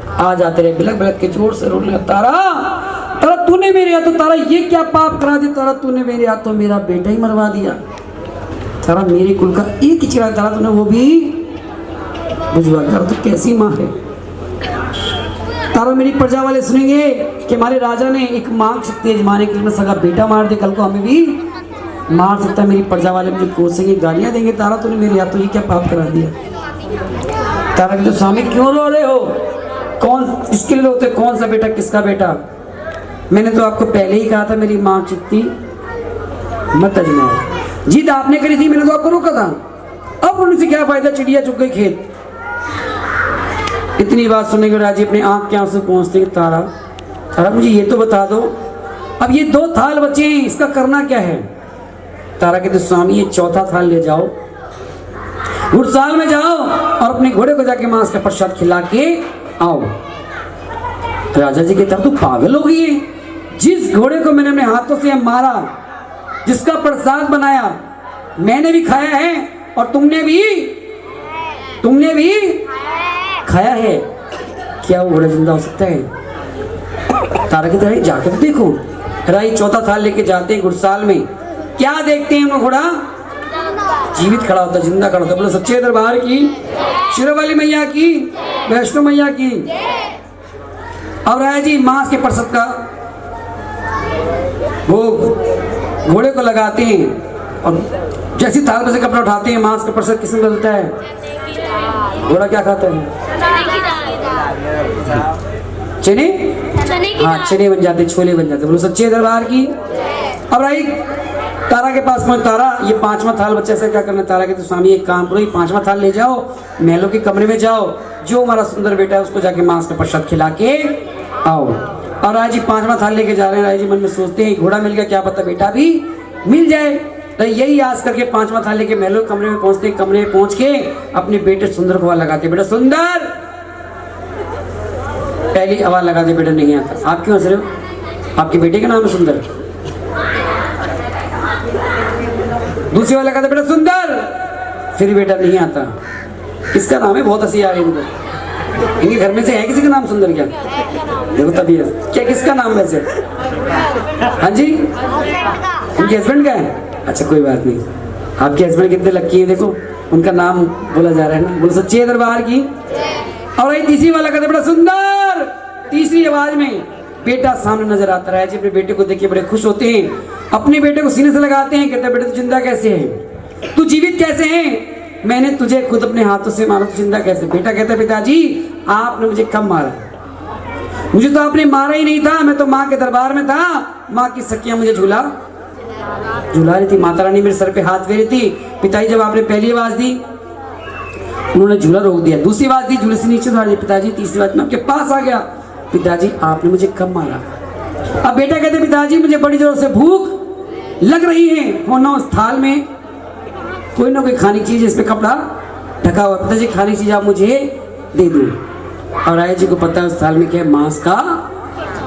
आ जाते रहे। बिलक बिलक के जोर से रोने लगा, तारा तारा तूने मेरे हाथों, तारा ये क्या पाप करा दिया? तारा तूने मेरे हाथों मेरा बेटा ही मरवा दिया। तारा मेरे कुल का एक ही चिराग तारा तूने वो भी बुझवा दिया। तो कैसी माँ है तारा? मेरी प्रजा वाले सुनेंगे कि हमारे राजा ने एक माँ की शक्ति आजमाने के लिए सगा बेटा मार दिया, कल को हमें भी मार सकता है। मेरी प्रजा वाले मुझे कोसेंगे, गालियां देंगे। तारा तूने मेरे हाथों ये क्या पाप करा दिया? तारा के तो स्वामी क्यों रो रहे हो? कौन इसके लिए रोते? कौन सा बेटा, किसका बेटा? मैंने तो आपको पहले ही कहा था मेरी माँ की शक्ति मत आजमाओ। जिद आपने करी थी, मैंने तो आपको रोका था। अब उनसे क्या फायदा, चिड़िया चुग गई खेत। इतनी बात सुनने के राजी अपने आंख के आंसू पहुंचते हैं। तारा तारा मुझे ये तो बता दो, अब ये 2 थाल बचे हैं, इसका करना क्या है? तारा कहते स्वामी ये 4था थाल ले जाओ, घुड़साल में जाओ और अपने घोड़े को जाके मांस का प्रसाद खिला के आओ। राजा जी कहते तू पागल हो गई है? जिस घोड़े को मैंने अपने हाथों से मारा, जिसका प्रसाद बनाया, मैंने भी खाया है और तुमने भी खाया है, क्या वो घोड़ा जिंदा हो सकता है? तारा की तरह जाकर तो देखो। राई चौथा थाल लेके जाते हैं घुड़साल में, क्या देखते हैं वो घोड़ा जीवित खड़ा होता, जिंदा खड़ा होता। बोलो सच्चे दरबार की, शेरावाली मैया की, वैष्णो मैया की। अब राय जी मांस के प्रसाद का भोग घोड़े को लगाते हैं और जैसी थाल में से कपड़ा उठाते हैं, मांस का प्रसाद किसमें बदलता है? घोड़ा क्या खाता है? चने, हाँ चने बन जाते, छोले बन जाते। बोलो सच्चे दरबार की। अब राई तारा के पास पहुंच, तारा ये पांचवा थाल बच्चे से क्या करना? तारा के तो स्वामी एक काम करो, ये पांचवा थाल ले जाओ, महलों के कमरे में जाओ, जो हमारा सुंदर बेटा है उसको जाके मांस का प्रसाद खिला के आओ। और राय जी पांचवा थाल लेके जा रहे हैं। राय जी मन में सोचते हैं घोड़ा मिल गया, क्या पता बेटा भी मिल जाए। तो यही आस करके पांचवा थाल लेके महलों के कमरे में पहुंचते, कमरे में पहुंच के अपने बेटे सुंदर को आवाज लगाते, बेटा सुंदर। पहली आवाज लगाते, बेटा नहीं आता। आप क्यों हंस रहे हो? आपके बेटे का नाम है सुंदर। दूसरी बार लगाते, बेटा सुंदर, फिर बेटा नहीं आता। किसका नाम है? बहुत हंसी आ रही है इनको। इनके घर में से है किसी का नाम सुंदर? क्या देखो तभी है। क्या किसका नाम वैसे? हाँ जी, उनके हस्बैंड का है। अच्छा कोई बात नहीं, आपके हस्बैंड कितने लक्की है, देखो उनका नाम बोला जा रहा है ना। बोलो सच्चे दरबार की। और ये तीसरी वाला कहते, बड़ा सुंदर। तीसरी आवाज में बेटा सामने नजर आता है जी। अपने बेटे को देख के बड़े खुश होते हैं, अपने बेटे को सीने से लगाते हैं, कहते हैं बेटा तू जिंदा कैसे है, तू जीवित कैसे है? मैंने तुझे खुद अपने हाथों से मारा, तू जिंदा कैसे? बेटा कहता है पिताजी आपने मुझे कब मारा? मुझे तो आपने मारा ही नहीं था, मैं तो माँ के दरबार में था, माँ की सखियां मुझे झूला रही थी, माता रानी मेरे सर पे हाथ फेरी थी। पिताजी जब आपने पहली आवाज दी उन्होंने झूला रोक दिया, दूसरी आवाज दी झूले से नीचे उतार दिया पिताजी, तीसरी बात में आपके पास आ गया, पिताजी आपने मुझे कब मारा? अब बेटा कहते पिताजी मुझे बड़ी जोर से भूख लग रही है, होना उस थाल में कोई ना कोई खाने की चीज, इसमें कपड़ा ढका हुआ, पिताजी खाने की चीज आप मुझे दे दो। और राय जी को पता है उस थाल में क्या है? मांस का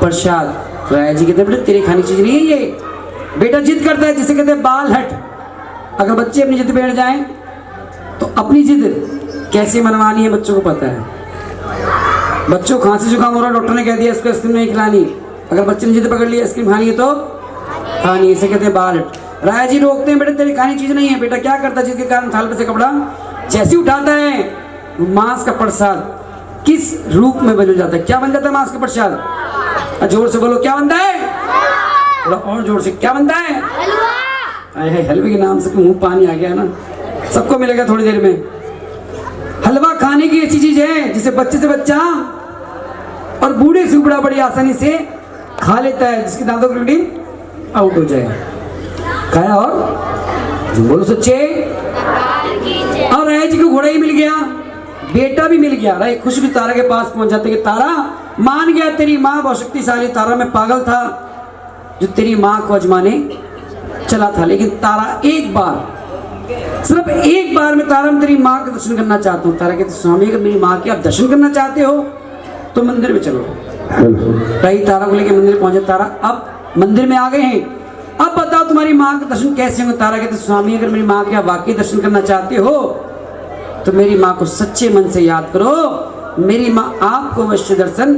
प्रसाद। राय जी कहते बेटा तेरी खाने की चीज नहीं है ये। बेटा जिद करता है, जिसे कहते हैं बाल हट। अगर बच्चे अपनी जिद बैठ जाएं तो अपनी जिद कैसे मनवानी है बच्चों को पता है। बच्चों को खांसी जुकाम हो रहा, डॉक्टर ने कह दिया इसको आइसक्रीम नहीं खिलानी, अगर बच्चे ने जिद पकड़ ली आइसक्रीम खानी है तो खानी, इसे कहते हैं बाल हट। राय जी रोकते हैं, बेटा तेरी खानी चीज नहीं है। बेटा क्या करता है जिसके कारण थाल पे से कपड़ा जैसे उठाता है मांस का प्रसाद किस रूप में बदल जाता है? क्या बन जाता है मांस का प्रसाद? जोर से बोलो क्या बनता है? थोड़ा और जोर से, क्या बनता है? हलवे के नाम से मुंह पानी आ गया ना, सबको मिलेगा थोड़ी देर में। हलवा खाने की ऐसी चीज है जिसे बच्चे से बच्चा और बूढ़े से बूढ़ा बड़ी आसानी से खा लेता है, जिसकी दांतों की प्रोटीन आउट हो जाए। खाया और बोलो सच्चे। और राय जी को घोड़ा ही मिल गया, बेटा भी मिल गया। राय खुश भी तारा के पास पहुंच जाते कि तारा मान गया, तेरी माँ बहुत शक्तिशाली। तारा मैं पागल था जो तेरी माँ को अजमाने चला था, लेकिन तारा एक बार, सिर्फ एक बार में तारा मैं तेरी माँ का दर्शन करना चाहता हूँ। तारा कहते स्वामी अगर मेरी माँ के आप दर्शन करना चाहते हो तो मंदिर में चलो। राय तारा को लेकर मंदिर पहुंचे। तारा अब मंदिर में आ गए हैं, अब बताओ तुम्हारी माँ के दर्शन कैसे होंगे? तारा कहते स्वामी अगर मेरी माँ के आप वाकई दर्शन करना चाहते हो तो मेरी माँ को सच्चे मन से याद करो, मेरी माँ आपको अवश्य दर्शन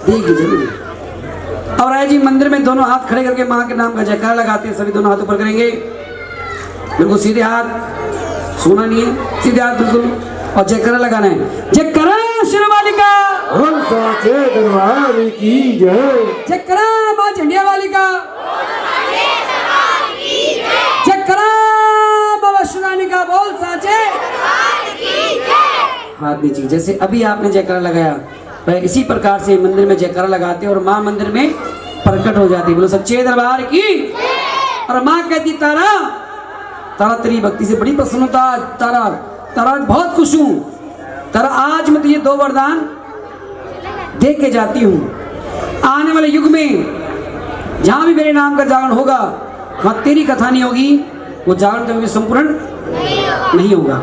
देगी जरूर। और राय जी मंदिर में दोनों हाथ खड़े करके माँ के नाम का जयकारा लगाते हैं। सभी दोनों हाथ ऊपर करेंगे, बिल्कुल सीधे हाथ, सोना नहीं है, सीधे हाथ बिल्कुल, और जयकारा लगाना है। जयकारा शेरावाली का, दरबार की जय। जयकारा माँ झंडिया वाली का, जयकारा माँ वैष्णो रानी का। बोल साचे हाथ नीचे, जैसे अभी आपने जयकारा लगाया इसी प्रकार से मंदिर में जयकारा लगाते हैं और माँ मंदिर में प्रकट हो जाती है। बोलो सच्चे दरबार की। और माँ कहती तारा, तारा तेरी भक्ति से बड़ी प्रसन्न होता, तारा तारा बहुत खुश हूँ, तारा आज मैं तुझे 2 वरदान दे के जाती हूँ। आने वाले युग में जहाँ भी मेरे नाम का जागरण होगा वहाँ तेरी कथा नहीं होगी, वो जागरण कभी संपूर्ण नहीं होगा।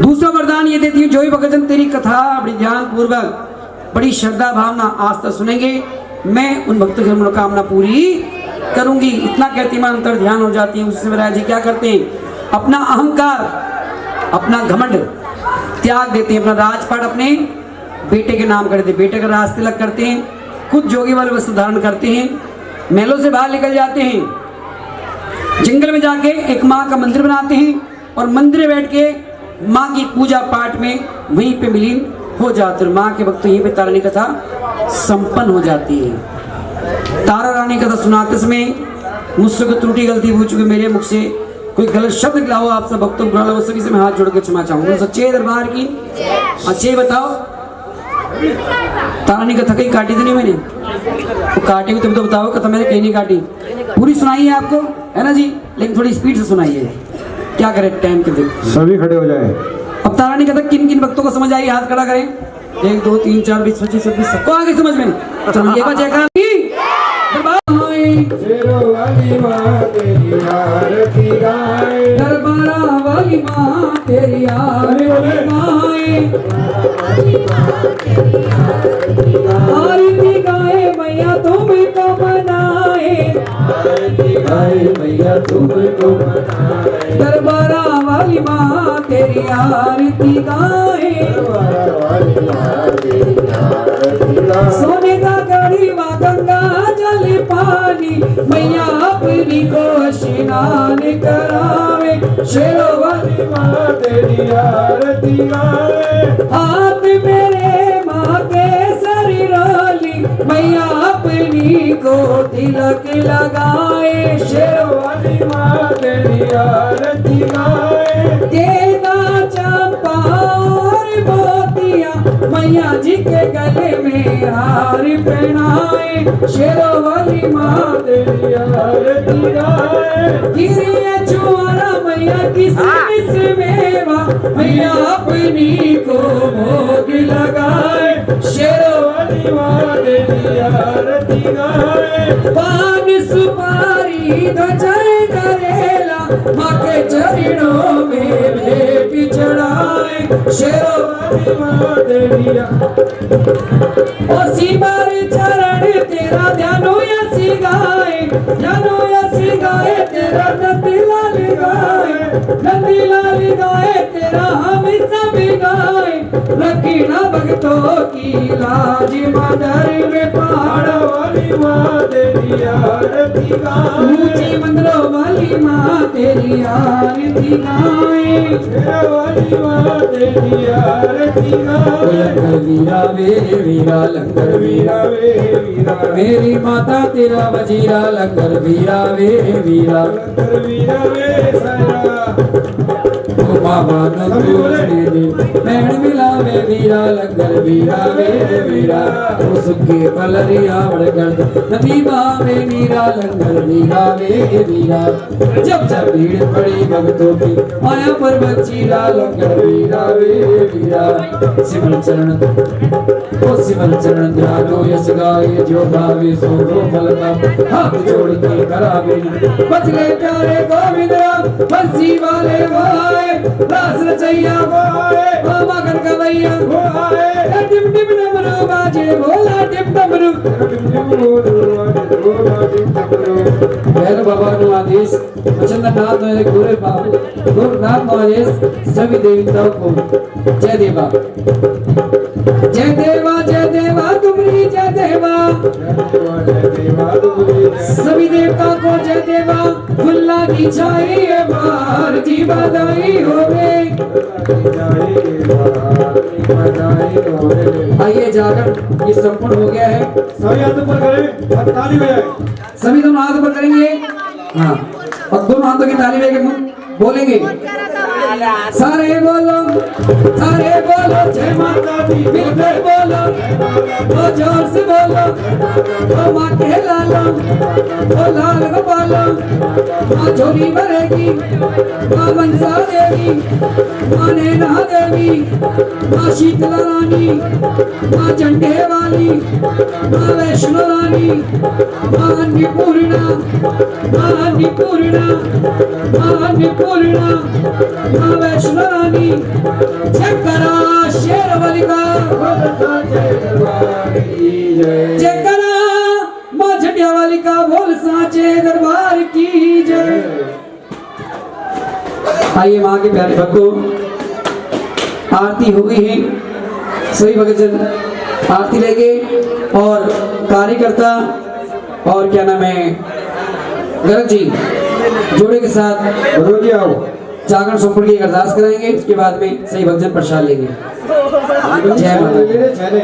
दूसरा वरदान ये देती हूँ, जो भी भक्तजन तेरी कथा बड़ी ध्यान पूर्वक बड़ी श्रद्धा भावना आस्था सुनेंगे, मैं उन भक्तों की मनोकामना पूरी करूंगी। इतना कहती मैं अंतर ध्यान हो जाती है। उससे महाराज जी क्या करते हैं? अपना अहंकार, अपना घमंड त्याग देते हैं, अपना राजपाट अपने बेटे के नाम करते, बेटे का राज तिलक करते हैं, खुद जोगी वाले वस्त्र धारण करते हैं, महलों से बाहर निकल जाते हैं, जंगल में जाके एक माँ का मंदिर बनाते हैं और मंदिर में बैठ के माँ की पूजा पाठ में वहीं पे विलीन हो जाते हैं। माँ के भक्त यहीं पे तारा रानी कथा संपन्न हो जाती है। तारा रानी कथा सुनाते समय मुझसे कोई त्रुटि गलती हो चुकी, मेरे मुख से कोई गलत शब्द निकला हो आप सब भक्तों बुरा लगा, सभी से मैं हाथ जोड़ के क्षमा चाहूंगा। सच्चे दरबार की अच्छे बताओ, तारा रानी कथा कहीं काटी तो नहीं मैंने? तो काटी हुई तुम तो बताओ, कथा मैंने कहीं नहीं काटी, पूरी सुनाई है आपको, है ना जी? लेकिन थोड़ी स्पीड से सुनाइए, क्या करें टाइम के देखो। सभी खड़े हो जाए। अब तारा रानी कथा किन किन भक्तों को समझ आई, हाथ खड़ा करें। 1 2 3 4 20 25 26 सबको आगे समझ में। चलो ये बचेगा शेरों वाली माँ तेरी आरती गाए, दरबारा वाली माँ तेरी आरती गाए, आरती गाए मैया तुमको बनाए, गाए मैया तुमको बनाए, दरबारा वाली माँ तेरी आरती गाए, सोने का गढ़ीवा गंगा जल पानी मैया अपनी को स्नान करावे, शेरों वाली माँ तेरी आरती गाए, हाथ मेरे माँ के शरीरोली मैया अपनी को तिलक लगाए, शेरों वाली माँ तेरी आरती गाए, गेंदा चंपा और मोतिया मैया जी के गले में हार पहनाए, शेरों वाली माँ तेरी आरती गाए, गिरिया चुआरा मैया किसमिस मेवा मैया अपनी को भोग लगाए, शेरों वाली माँ तेरी आरती गाए, पान सुपारी ध्वजर करेला माँ के चरणों में भेंट चढ़ाए, शेरों वाली माँ तेरी ओ सिमर चरण तेरा ध्यानो यसी गाए, ध्यानो यसी गाए तेरा नंदी लाल गाए तेरा हम सब गाए, रखना भक्तों की लाज मदर में पहाड़ वाली माँ तेरी आरती गाए, ऊंची मंदिरों वाली माँ तेरी आरती गाए, शेरों वाली माँ तेरी आरती गाए, लंगर वीरा वे वीरा लंगर वीरा वे वीरा मेरी माता तेरा वजीरा, लंगर वीरा वे वीरा वीरा वे सारा, बाबा नंदू दे मैण मिलावे वीरा, लंगर वीरा वे वीरा उसके पलरिया बड़गर्द नदी बावे नीरा, लंगर वीरा वे वीरा जब जब भीड़ पड़ी भक्तों की आया पर्वत चीरा, लंगर वीरा वे वीरा सिमर चरण ओ सिमर चरण ध्यानो यश गाए, जो गावे सो फल का हाथ जोड़ के करावे, बच गए प्यारे गोविंद बंसी वाले वाए, रास रचैया वाए, मगन गवैया वाए, टिम टिम डमरू बाजे भोला टिम डमरू, भैरव बाबा नो आदेश वचननाथ मेरे गोरे बाबू गुरुनाथ नो आदेश सभी देवताओं को जय देवा जय देवा तुम्हारी जय देवा, सभी देवता को जय देवा, फुल्ला की छाई बाहर जी बधाई होवे, आइए जाकर ये संपूर्ण हो गया है, सभी हाथ ऊपर करें, ताली बजाएं, सभी दोनों हाथ ऊपर करेंगे, हाँ और दोनों हाथों की ताली लेके बोलेंगे, सारे बोलो जय माता दी, मिलकर बोलो ओ जोर से बोलो ओ माँ के लालो ओ लाल गोपालो, माँ झोली भरेगी, माँ मनसा देवी, माँ नैना देवी, माँ शीतला रानी, माँ झंडे वाली, माँ वैष्णो रानी, माँ अन्नपूर्णा, माँ अन्नपूर्णा, माँ अन्नपूर्णा, माँ वैष्णो रानी, जयकारा शेर वाली का, जयकारा माँ झटिया वाली का, बोल साचे दरबार की जय। आइए माँ के प्यारे भक्तों, आरती हो गई है, सभी भक्तजन आरती लेंगे और कार्यकर्ता और क्या नाम है गर्ग जी जोड़े के साथ गुरु जी आओ। जागरण संपूर्ण की अरदास कराएंगे। उसके बाद में सही भक्तजन प्रसाद लेंगे। जय माता दी। छेने